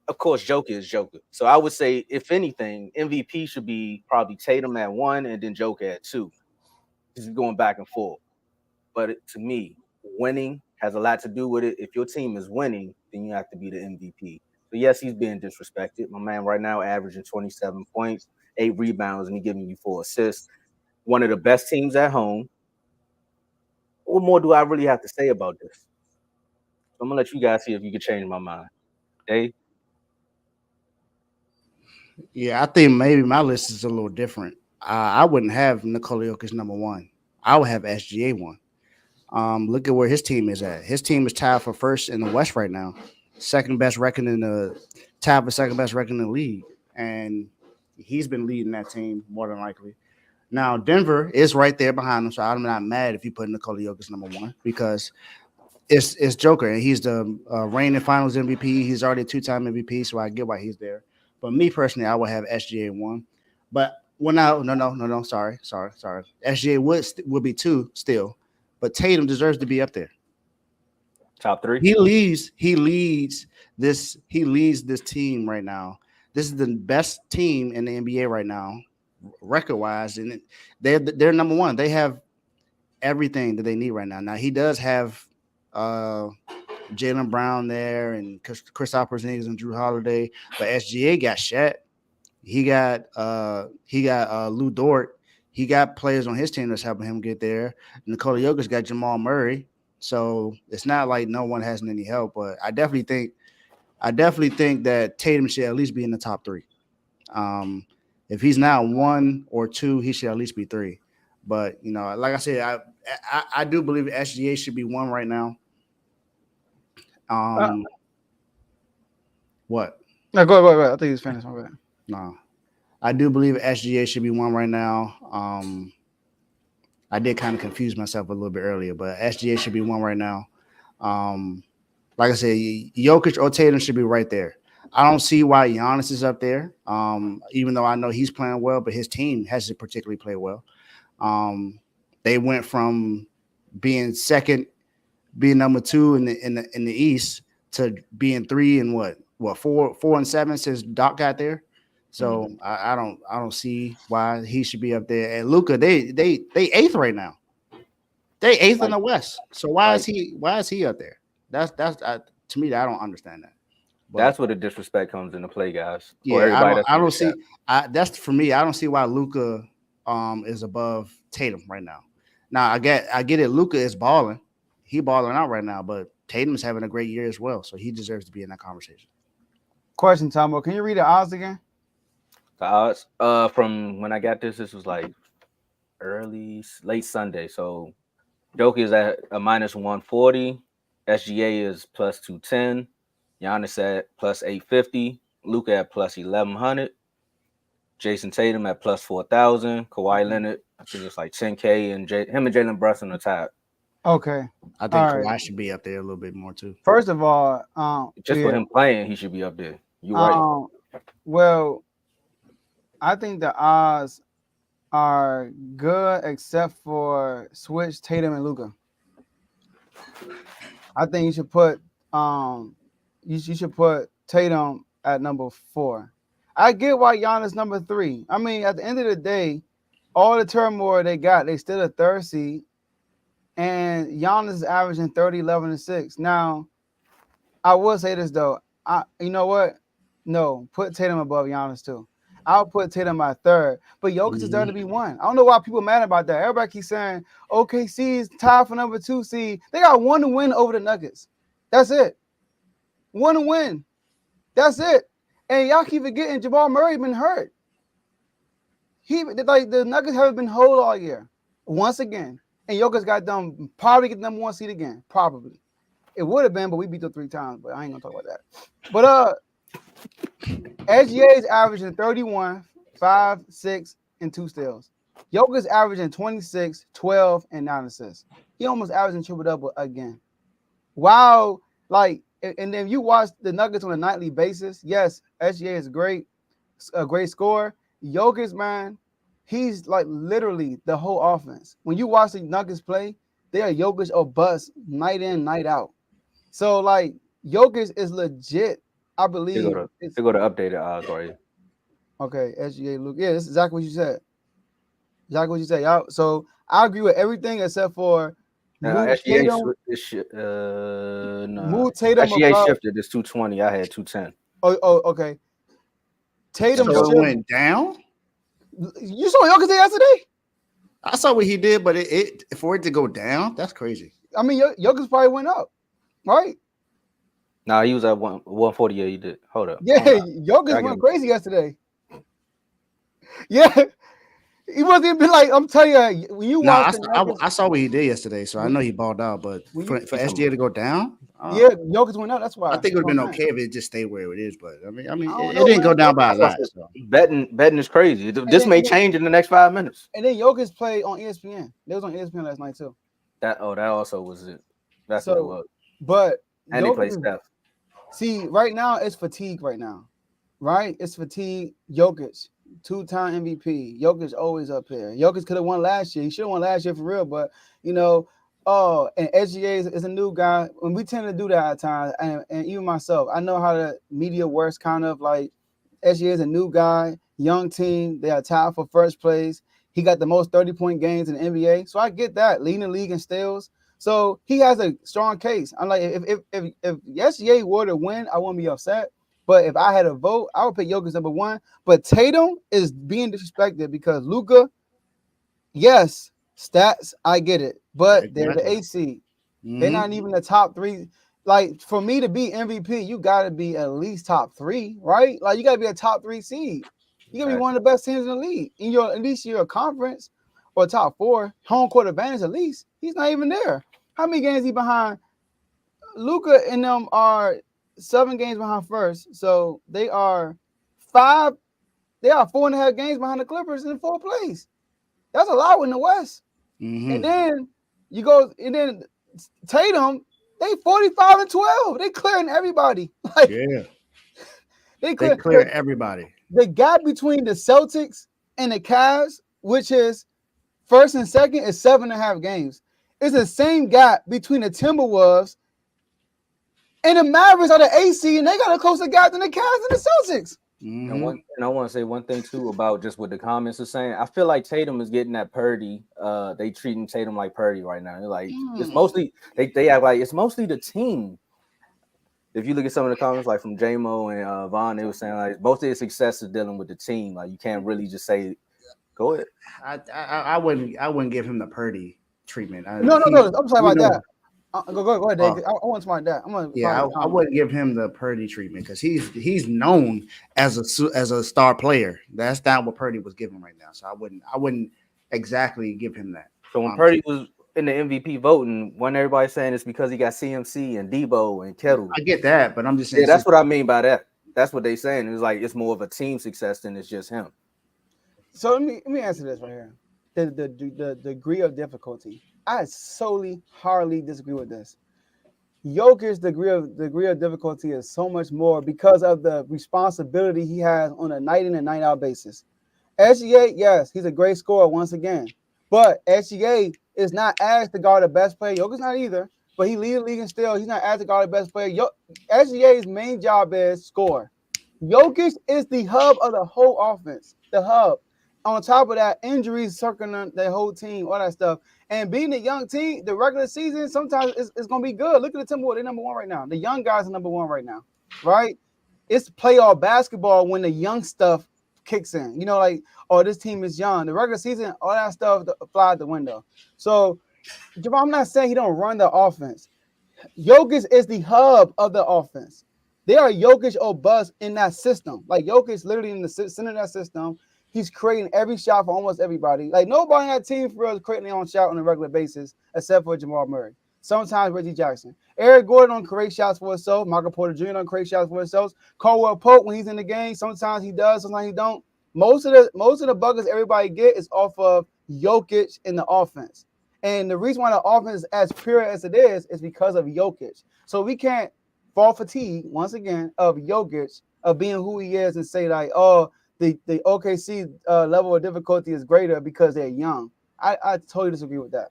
Of course, Joker is Joker. So I would say, if anything, MVP should be probably Tatum at 1 and then Joker at 2. Just going back and forth. But to me, winning has a lot to do with it. If your team is winning, then you have to be the MVP. So yes, he's being disrespected. My man right now averaging 27 points, 8 rebounds, and he giving you 4 assists. One of the best teams at home. What more do I really have to say about this? I'm gonna let you guys see if you can change my mind. Dave? Yeah, I think maybe my list is a little different. I wouldn't have Nikola Jokic number 1. I would have SGA 1. Look at where his team is at. His team is tied for first in the West right now. Second best record in the league. And he's been leading that team more than likely. Now, Denver is right there behind him, so I'm not mad if you put Nikola Jokic number 1 because it's Joker, and he's the reigning Finals MVP. He's already a 2-time MVP, so I get why he's there. But me personally, I would have SGA 1. But no. Sorry. SGA would be 2 still, but Tatum deserves to be up there. Top 3. He leads this team right now. This is the best team in the NBA right now, record wise, and they're number 1. They have everything that they need right now. Now he does have Jaylen Brown there and Kristaps Porzingis and Drew Holiday, but SGA got Shat. He got Lou Dort. He got players on his team that's helping him get there. Nikola Jokic got Jamal Murray. So it's not like no one has any help, but I definitely think that Tatum should at least be in the top 3. If he's not 1 or 2, he should at least be 3. But you know, like I said, I do believe SGA should be 1 right now. What? No, go ahead. I think he's finished. My bad. No, I do believe SGA should be 1 right now. I did kind of confuse myself a little bit earlier, but SGA should be 1 right now. Like I said, Jokic or Tatum should be right there. I don't see why Giannis is up there, even though I know he's playing well, but his team hasn't particularly played well. They went from being second, being number 2 in the East to being 3 and what 4 and 7 since Doc got there. So I don't see why he should be up there. And Luka, they eighth right now. They eighth in the West. So why is he up there? That's to me, I don't understand that. But that's where the disrespect comes into play, guys. For yeah, everybody that's I in the don't chat. see. That's for me. I don't see why Luka is above Tatum right now. Now I get it. Luka is balling. He balling out right now, but Tatum's having a great year as well, so he deserves to be in that conversation. Question, Tomo. Can you read the odds again? The odds, from when I got this was like late Sunday. So Jokic is at a minus 140. SGA is plus 210. Giannis at plus 850. Luka at plus 1100. Jason Tatum at plus 4,000. Kawhi Leonard, I think it's like 10K, and him and Jalen Brunson are tied. Okay. I think Kawhi should be up there a little bit more too. First of all, just for him playing, he should be up there. You're right. Well, I think the odds are good except for switch Tatum and Luka. I think you should put you should put Tatum at number 4. I get why Giannis number 3. I mean, at the end of the day, all the turmoil they got, they still a 3rd seed, and Giannis is averaging 30, 11, and 6. Now, I will say this though. You know what? No, put Tatum above Giannis too. I'll put Tatum at 3rd, but Jokic is there to be 1. I don't know why people are mad about that. Everybody keeps saying OKC is tied for number 2 seed. They got 1 win over the Nuggets. That's it. 1 win. That's it. And y'all keep forgetting Jamal Murray been hurt. The Nuggets haven't been whole all year. Once again. And Jokic got them probably get number 1 seed again. Probably. It would have been, but we beat them 3 times. But I ain't gonna talk about that. But SGA is averaging 31, 5, 6, and 2 steals. Jokic is averaging 26, 12, and 9 assists. He almost averaging triple-double again. Wow. And then you watch the Nuggets on a nightly basis. Yes, SGA is a great scorer. Jokic, man, he's like literally the whole offense. When you watch the Nuggets play, they are Jokic or bust night in, night out. So, Jokic is legit. I believe. They go to updated odds for you. Okay, SGA, Luke. Yeah, that's exactly what you said. Exactly what you said. Y'all. So I agree with everything except for SGA move Tatum SGA above. shifted. It's 220. I had 210. Oh, okay. Tatum went down. You saw Jokic yesterday? I saw what he did, but it for it to go down, that's crazy. I mean, Jokic probably went up, right? Nah, he was at 140. Yeah, he did. Hold up. Yeah, Jokic went crazy yesterday. Yeah. He wasn't even I'm telling you, when you watch I saw what he did yesterday, so I know he balled out. But for SGA to go down, yeah, Jokic went up. That's why I think it would have been okay if it just stayed where it is. But I mean, it didn't go down by a lot. So. Betting is crazy. This may change in the next 5 minutes. And then Jokic played on ESPN. They was on ESPN last night too. That also was it. That's what it was. But and they played Steph. See, right now it's fatigue. Right now, right? It's fatigue. Jokic. 2-time MVP. Jokic always up here. Jokic could have won last year. He should have won last year for real, but and SGA is a new guy. When we tend to do that at times, and even myself, I know how the media works. Kind of like SGA is a new guy, young team. They are tied for first place. He got the most 30-point games in the NBA, so I get that, leading the league in steals. So he has a strong case. I'm like, if SGA were to win, I wouldn't be upset. But if I had a vote, I would pick Jokic number 1. But Tatum is being disrespected because Luka, yes, stats, I get it. But they're the 8 seed. Mm-hmm. They're not even the top 3. For me to be MVP, you got to be at least top 3, right? You got to be a top 3 seed. You got to be one of the best teams in the league. At least you're a conference or top 4. Home court advantage at least. He's not even there. How many games is he behind? Luka and them are 7 games behind first, so they are 5. They are 4.5 games behind the Clippers in 4th place. That's a lot in the West. Mm-hmm. And then Tatum, they 45-12. They clearing everybody. They clear everybody. The gap between the Celtics and the Cavs, which is first and second, is 7.5 games. It's the same gap between the Timberwolves and the Mavericks are the AC, and they got a closer gap than the Cavs and the Celtics. Mhm. And I want to say one thing too about just what the comments are saying. I feel like Tatum is getting that Purdy. They treating Tatum like Purdy right now. They're like it's mostly they act like it's mostly the team. If you look at some of the comments, like from JMO and Vaughn, they were saying like most of their success is dealing with the team. Like you can't really just say, "Go ahead." I wouldn't give him the Purdy treatment. No. I'm sorry We about know. that. Go ahead, Dave. I want to find that. I'm gonna Yeah, find I wouldn't give him the Purdy treatment because he's known as a star player. That's not what Purdy was giving right now. So I wouldn't exactly give him that. So when Purdy was in the MVP voting, when everybody saying it's because he got CMC and Debo and Kettle. I get that, but I'm just saying. Yeah, that's what I mean by that. That's what they saying. It was like it's more of a team success than it's just him. So let me answer this right here. The degree of difficulty. I hardly disagree with this. Jokic's degree of difficulty is so much more because of the responsibility he has on a night in and night out basis. SGA, yes, he's a great scorer once again, but SGA is not asked to guard the best player. Jokic's not either, but he leads the league and still he's not asked to guard the best player. SGA's main job is score. Jokic is the hub of the whole offense, the hub. On top of that, injuries circling the whole team, all that stuff. And being a young team, the regular season, sometimes it's going to be good. Look at the Timberwolves. They're number one right now. The young guys are number one right now, right? It's playoff basketball when the young stuff kicks in. You know, like, oh, this team is young. The regular season, all that stuff fly out the window. So, I'm not saying he don't run the offense. Jokic is the hub of the offense. They are Jokic or bust in that system. Like, Jokic literally in the center of that system. He's creating every shot for almost everybody. Like, nobody on that team for real is creating their own shot on a regular basis except for Jamal Murray. Sometimes Reggie Jackson. Eric Gordon don't create shots for himself. Michael Porter Jr. don't create shots for himself. Caldwell Pope, when he's in the game, sometimes he does, sometimes he don't. Most of the buckets everybody get is off of Jokic in the offense. And the reason why the offense is as pure as it is because of Jokic. So we can't fall fatigue, once again, of Jokic, of being who he is and say like, oh, the OKC level of difficulty is greater because they're young. I totally disagree with that.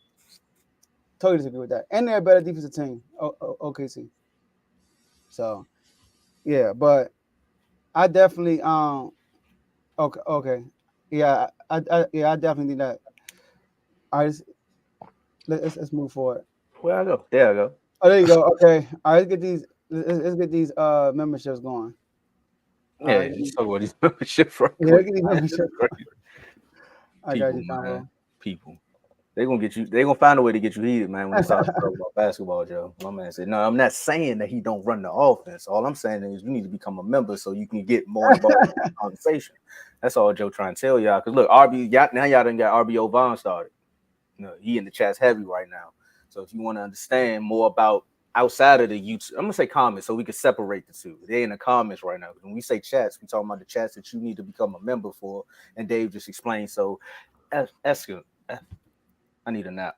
And they're a better defensive team, OKC. So, yeah, but I definitely okay. Yeah, I definitely think that. All right, let's move forward. Where I go? There I go. Oh, there you go. Okay. All right, let's get these memberships going. Yeah, let's talk about these memberships right Yeah, quick. get these memberships. I got you, man. Combo. People. They're gonna get you, they're gonna find a way to get you heated, man, when we start talking about basketball, Joe. My man said, no, I'm not saying that he don't run the offense. All I'm saying is you need to become a member so you can get more involved in the conversation. That's all Joe trying to tell y'all. Because look, now y'all done got RBO Vaughn started. You know, he in the chat's heavy right now. So if you want to understand more about outside of the YouTube, I'm gonna say comments so we can separate the two. They're in the comments right now. When we say chats, we talking about the chats that you need to become a member for. And Dave just explained. So I need a nap.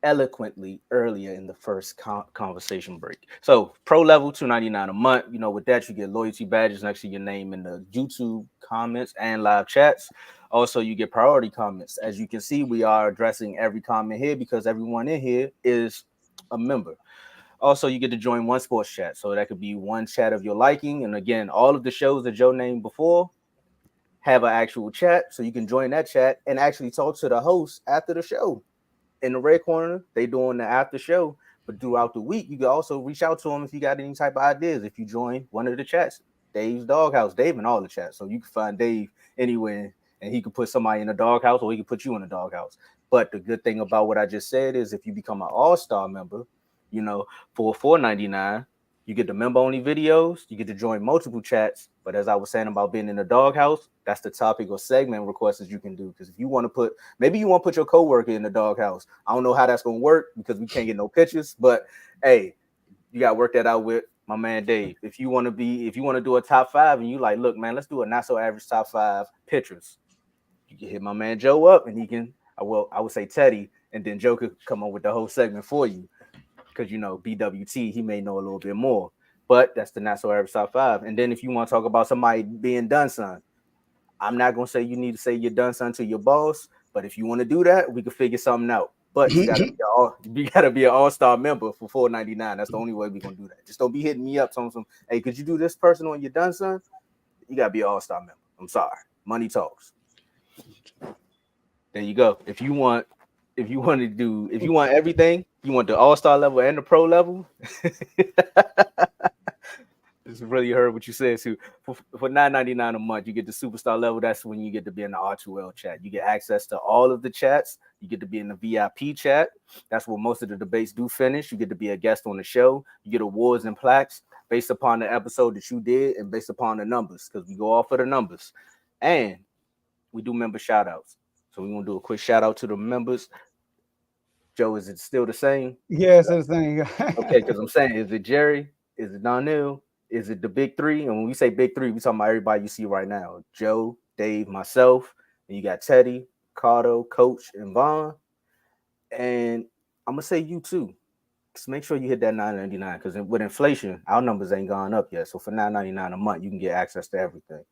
Eloquently earlier in the first conversation break. So pro level $2.99 a month. You know, with that you get loyalty badges next to your name in the YouTube comments and live chats. Also, you get priority comments. As you can see, we are addressing every comment here because everyone in here is a member. Also, you get to join one sports chat. So that could be one chat of your liking. And again, all of the shows that Joe named before have an actual chat. So you can join that chat and actually talk to the host after the show. In the red corner, they doing the after show, but throughout the week, you can also reach out to them if you got any type of ideas. If you join one of the chats, Dave's Doghouse, Dave in all the chats, so you can find Dave anywhere, and he can put somebody in a doghouse, or he can put you in a doghouse. But the good thing about what I just said is, if you become an all-star member, you know, for $4.99, you get the member-only videos, you get to join multiple chats. But as I was saying about being in the doghouse, that's the topic or segment requests that you can do. Because if you want to put, maybe you want to put your coworker in the doghouse. I don't know how that's going to work because we can't get no pictures. But hey, you got to work that out with my man Dave. If you want to do a top 5 and you like, look, man, let's do a not so average top 5 pictures. You can hit my man Joe up, and he can. I would say Teddy, and then Joe could come up with the whole segment for you. Because, you know, BWT, he may know a little bit more. But that's the not so average top 5. And then if you want to talk about somebody being done son, I'm not going to say you need to say you're done son to your boss. But if you want to do that, we can figure something out. But you gotta be an all-star member for $4.99. That's the only way we're going to do that. Just don't be hitting me up. Hey, could you do this person on your done son? You gotta be an all-star member. I'm sorry. Money talks. There you go. If you want everything, you want the all-star level and the pro level. Just really heard what you said too. For $9.99 a month, you get the superstar level. That's when you get to be in the R2L chat. You get access to all of the chats. You get to be in the VIP chat. That's where most of the debates do finish. You get to be a guest on the show. You get awards and plaques based upon the episode that you did and based upon the numbers, because we go off of the numbers. And we do member shout outs. So we're gonna do a quick shout out to the members. Joe, is it still the same? Yeah, it's the thing. Okay, because I'm saying, is it Jerry? Is it Donnell? Is it the big three? And when we say big three, we talking about everybody you see right now. Joe, Dave, myself, and you got Teddy, Cardo, Coach, and Vaughn. And I'm gonna say you too. Just make sure you hit that $9.99, because with inflation, our numbers ain't gone up yet. So for $9.99 a month, you can get access to everything.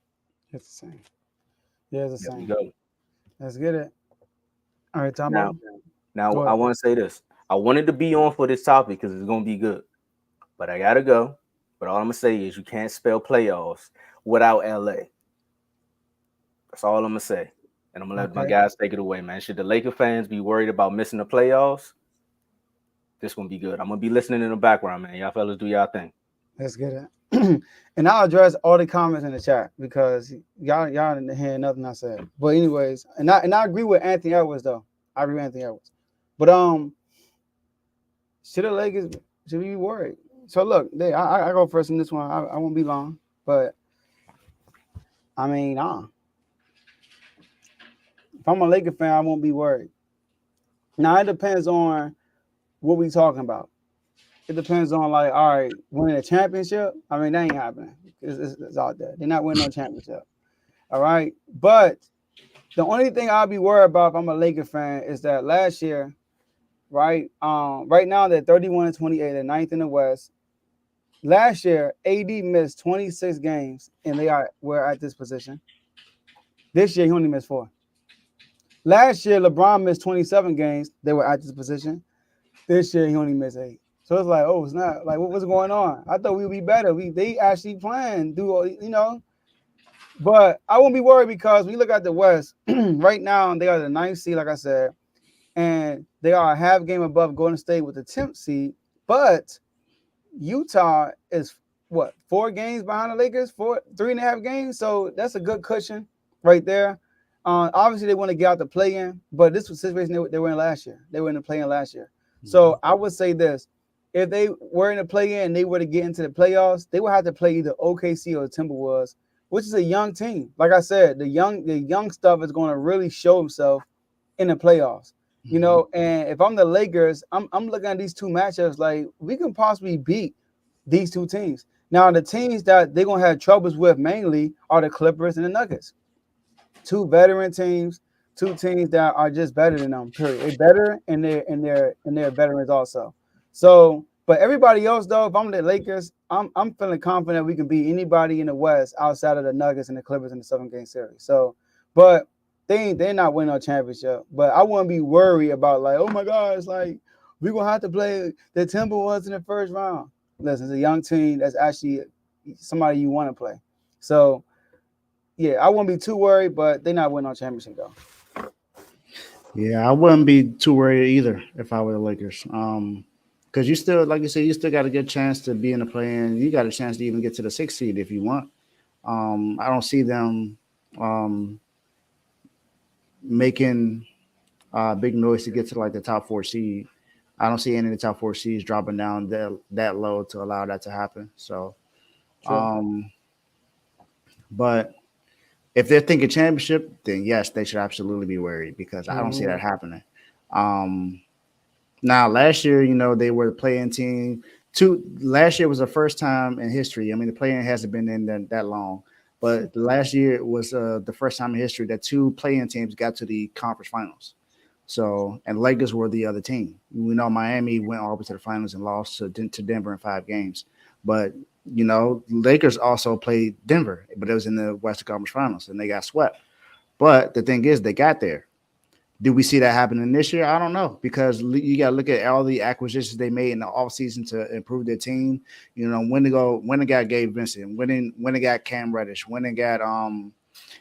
It's the same. Yeah, it's the There we same. go. Let's get it. All right, Tomo. Now Go I ahead. want to say this. I wanted to be on for this topic because it's gonna be good, but I gotta go. But all I'm gonna say is you can't spell playoffs without LA. That's all I'm gonna say. And I'm gonna let my Okay. guys take it away, man. Should the Laker fans be worried about missing the playoffs? This gonna be good. I'm gonna be listening in the background, man. Y'all fellas do y'all thing. Let's get it. And I'll address all the comments in the chat because y'all didn't hear nothing I said. But anyways, and I agree with Anthony Edwards though. I agree with Anthony Edwards. But should the Lakers should we be worried? So look, I go first in this one. I won't be long, but I mean, if I'm a Laker fan, I won't be worried. Now it depends on what we talking about. It depends on, like, all right, winning a championship. I mean, that ain't happening. It's out there. They're not winning no championship. All right. But the only thing I'll be worried about if I'm a Laker fan is that last year, right? Right now they're 31-28, they're ninth in the West. Last year, AD missed 26 games and were at this position. This year, he only missed 4. Last year, LeBron missed 27 games. They were at this position. This year, he only missed 8. So it's like, oh, it's not like what's going on? I thought we would be better. They actually playing, But I won't be worried because we look at the West right now. They are the 9th seed, like I said, and they are a half game above Golden State with the 10th seed. But Utah is 4 games behind the Lakers, 3.5 games. So that's a good cushion right there. Obviously, they want to get out the play-in, but this was the situation they were in last year. They were in the play-in last year. So I would say this. If they were in the play-in and they were to get into the playoffs, they would have to play either OKC or the Timberwolves, which is a young team. Like I said, the young stuff is going to really show himself in the playoffs. And if I'm the Lakers, I'm looking at these two matchups like we can possibly beat these two teams. Now, the teams that they're going to have troubles with mainly are the Clippers and the Nuggets. 2 veteran teams, 2 teams that are just better than them, period. They're better and they're veterans also. So, but everybody else though, if I'm the Lakers, I'm feeling confident we can beat anybody in the West outside of the Nuggets and the Clippers in the 7-game series. So, but they're not winning a championship. But I wouldn't be worried about like, oh my God, it's like we're gonna have to play the Timberwolves in the first round. Listen, it's a young team that's actually somebody you want to play. So yeah, I wouldn't be too worried, but they're not winning a championship though. Yeah, I wouldn't be too worried either if I were the Lakers. Because you still, like you said, you still got a good chance to be in the play-in. You got a chance to even get to the 6th seed if you want. I don't see them making big noise to get to like the top 4 seed. I don't see any of the top 4 seeds dropping down that low to allow that to happen. So, but if they're thinking championship, then yes, they should absolutely be worried because I don't see that happening. Now, last year, they were the play-in team. Last year was the first time in history. I mean, the play-in hasn't been in that long, but last year was the first time in history that 2 play-in teams got to the conference finals. So, and Lakers were the other team. We know Miami went all the way to the finals and lost to Denver in 5 games. But, Lakers also played Denver, but it was in the Western Conference Finals, and they got swept. But the thing is, they got there. Do we see that happening this year? I don't know, because you got to look at all the acquisitions they made in the offseason to improve their team. You know, when they got Gabe Vincent, when they got Cam Reddish, when they got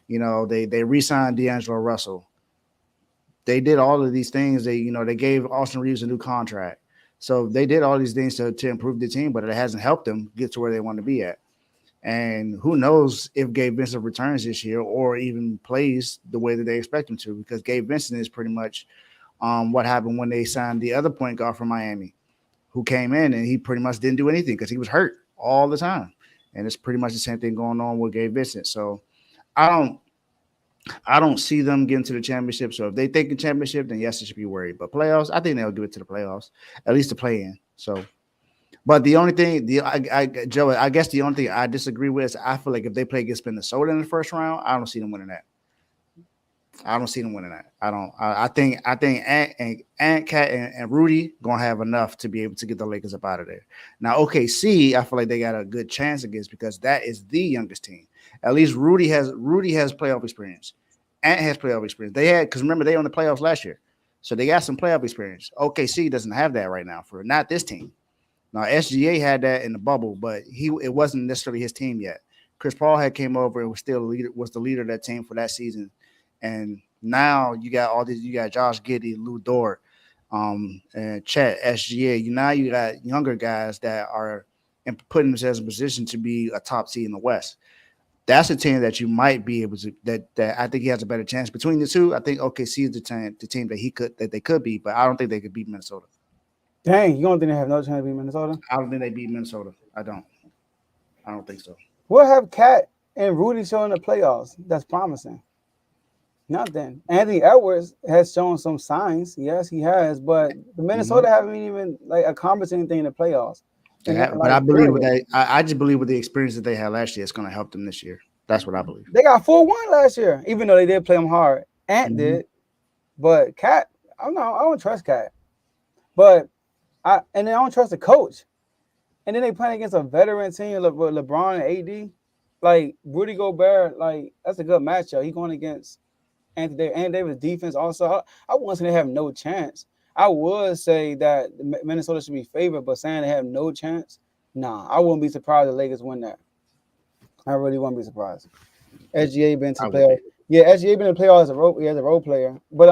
they re-signed D'Angelo Russell. They did all of these things. They gave Austin Reeves a new contract. So they did all these things to improve the team, but it hasn't helped them get to where they want to be at. And who knows if Gabe Vincent returns this year or even plays the way that they expect him to, because Gabe Vincent is pretty much what happened when they signed the other point guard from Miami, who came in and he pretty much didn't do anything because he was hurt all the time. And it's pretty much the same thing going on with Gabe Vincent. So I don't see them getting to the championship. So if they think the championship, then yes, they should be worried. But playoffs, I think they'll give it to the playoffs, at least to play in. So, but the only thing, Joe, I guess the only thing I disagree with is I feel like if they play against Minnesota in the first round, I don't see them winning that. I think Ant, Cat, and Rudy gonna have enough to be able to get the Lakers up out of there. Now, OKC, I feel like they got a good chance against because that is the youngest team. At least Rudy has playoff experience. Ant has playoff experience. Because remember they were in the playoffs last year, so they got some playoff experience. OKC doesn't have that right now for not this team. Now SGA had that in the bubble, but it wasn't necessarily his team yet. Chris Paul had came over and was the leader of that team for that season. And now you got all these. You got Josh Giddey, Lou Dort, and Chet, SGA. Now you got younger guys that are putting themselves in position to be a top seed in the West. That's a team that you might be able to. That I think he has a better chance between the two. I think OKC is the team that they could be, but I don't think they could beat Minnesota. Dang, you don't think they have no chance to beat Minnesota? I don't think they beat Minnesota. I don't think so. We'll have Cat and Rudy show in the playoffs. That's promising. Nothing. Anthony Edwards has shown some signs. Yes, he has, but the Minnesota haven't even accomplished anything in the playoffs. But I believe I just believe with the experience that they had last year, it's going to help them this year. That's what I believe. They got 4-1 last year, even though they did play them hard. Ant did, but Cat, I don't trust Cat. But I don't trust the coach. And then they playing against a veteran team with LeBron and AD. Like Rudy Gobert, that's a good matchup. He's going against Anthony Davis. Anthony Davis' defense also. I wouldn't say they have no chance. I would say that Minnesota should be favored, but saying they have no chance, nah, I wouldn't be surprised if the Lakers win that. I really wouldn't be surprised. SGA been to playoffs. Yeah, SGA been in the playoffs as a role player. But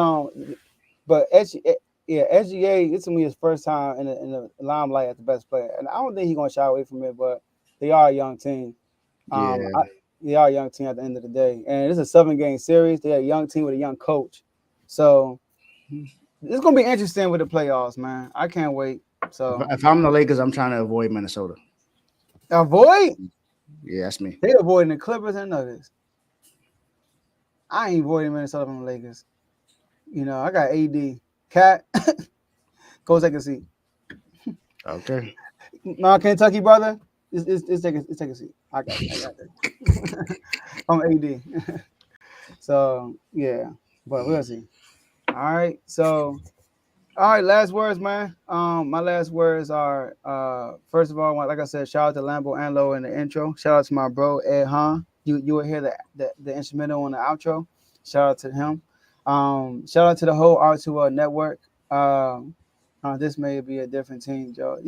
SGA, it's gonna be his first time in the limelight as the best player, and I don't think he's gonna shy away from it. But they are a young team. They are a young team at the end of the day, and it's a 7-game series. They're a young team with a young coach, so it's gonna be interesting with the playoffs, man. I can't wait. So if I'm the Lakers, I'm trying to avoid Minnesota. Avoid? Yeah, that's me. They avoiding the Clippers and Nuggets. I ain't avoiding Minnesota from the Lakers. I got AD. Cat, go take a seat. Okay. No, Kentucky brother, it's take a seat. I got it. I'm AD. So yeah, but we'll see. All right. So, all right. Last words, man. My last words are first of all, like I said, shout out to Lambo Anlo in the intro. Shout out to my bro Ed Han. You will hear the instrumental on the outro. Shout out to him. Shout out to the whole R2 network. This may be a different team, Joe.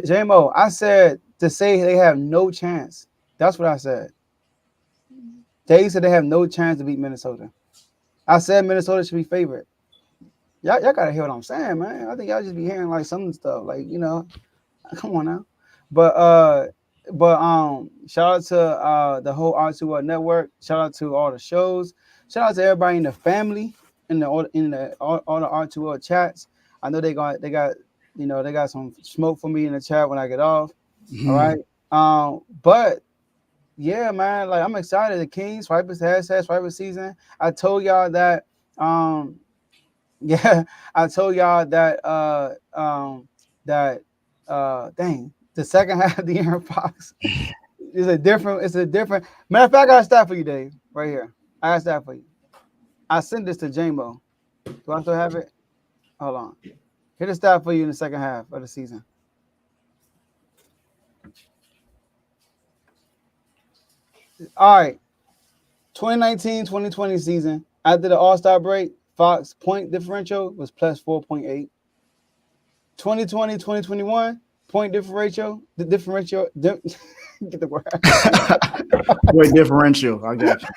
J-Mo, I said to say they have no chance. That's what I said. They said they have no chance to beat Minnesota. I said Minnesota should be favored. Y'all gotta hear what I'm saying, man. I think y'all just be hearing some stuff, come on now. But shout out to the whole R2 network. Shout out to all the shows. Shout out to everybody in the family, all the R2L chats. I know they got some smoke for me in the chat when I get off. All right. But yeah, man, I'm excited. The Kings Swiper season. I told y'all that dang, the second half of the Aaron Fox is a different matter of fact, I got a stat for you, Dave, right here. I got that for you. I sent this to J-Mo. Do I still have it? Hold on. Here's the stat for you in the second half of the season. All right. 2019-2020 season. After the All-Star break, Fox point differential was plus 4.8. 2020, 2021 point differential, get the word. Point differential. I got you.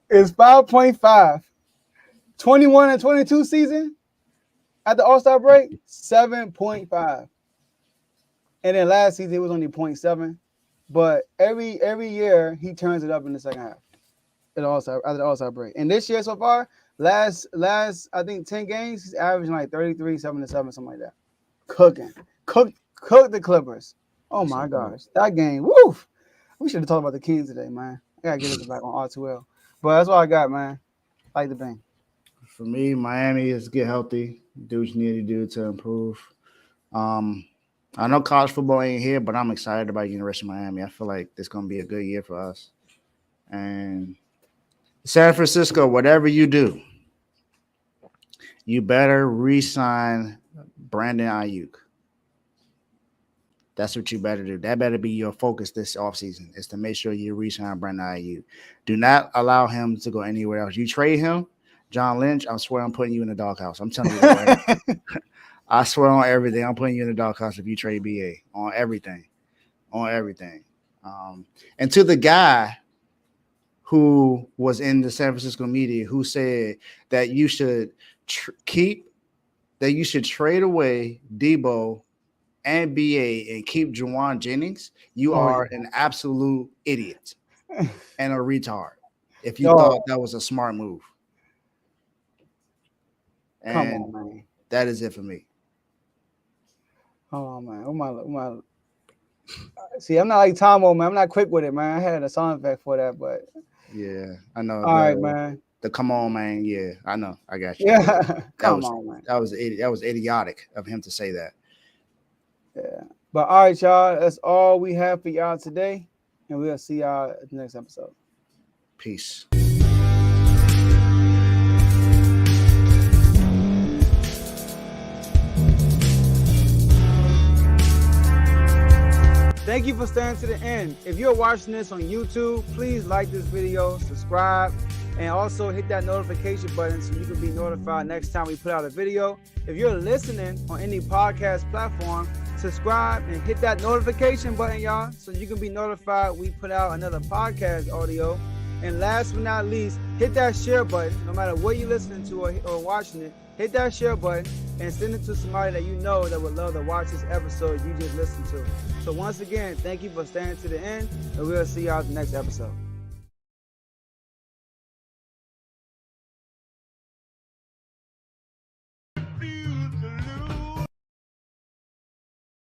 It's 5.5. 21 and 22 season at the All-Star break, 7.5. And then last season it was only 0.7. But every year he turns it up in the second half at the All-Star break. And this year so far, last I think 10 games, he's averaging like 33, 7 to 7, something like that. Cook the Clippers. Oh my gosh. That game. Woof. We should have talked about the Kings today, man. I gotta get this back on R2L. But that's all I got, man. Like the bang. For me, Miami is get healthy. Do what you need to do to improve. I know college football ain't here, but I'm excited about University of Miami. I feel like this is going to be a good year for us. And San Francisco, whatever you do, you better re-sign Brandon Ayuk. That's what you better do. That better be your focus this offseason, is to make sure you re-sign Brandon Ayuk. Do not allow him to go anywhere else. You trade him, John Lynch, I swear I'm putting you in the doghouse. I'm telling you that right now. I swear on everything, I'm putting you in the doghouse if you trade BA. On everything. And to the guy who was in the San Francisco media who said that you should trade away Debo and BA and keep Juwan Jennings, you are an absolute idiot and a retard if you thought that was a smart move. And come on, man. That is it for me. Oh man. See, I'm not like Tomo, man. I'm not quick with it, man. I had a sound effect for that, but yeah, I know. All right, man. The come on, man. Yeah, I know. I got you. Yeah, come on, man. That was idiotic of him to say that. Yeah, but all right, y'all. That's all we have for y'all today, and we'll see y'all at the next episode. Peace. Thank you for staying to the end. If you're watching this on YouTube, please like this video, subscribe, and also hit that notification button so you can be notified next time we put out a video. If you're listening on any podcast platform, subscribe and hit that notification button, y'all, so you can be notified we put out another podcast audio. And last but not least, hit that share button. No matter what you're listening to or watching it, hit that share button and send it to somebody that you know that would love to watch this episode you just listened to. So once again, thank you for staying to the end, and we'll see y'all at the next episode.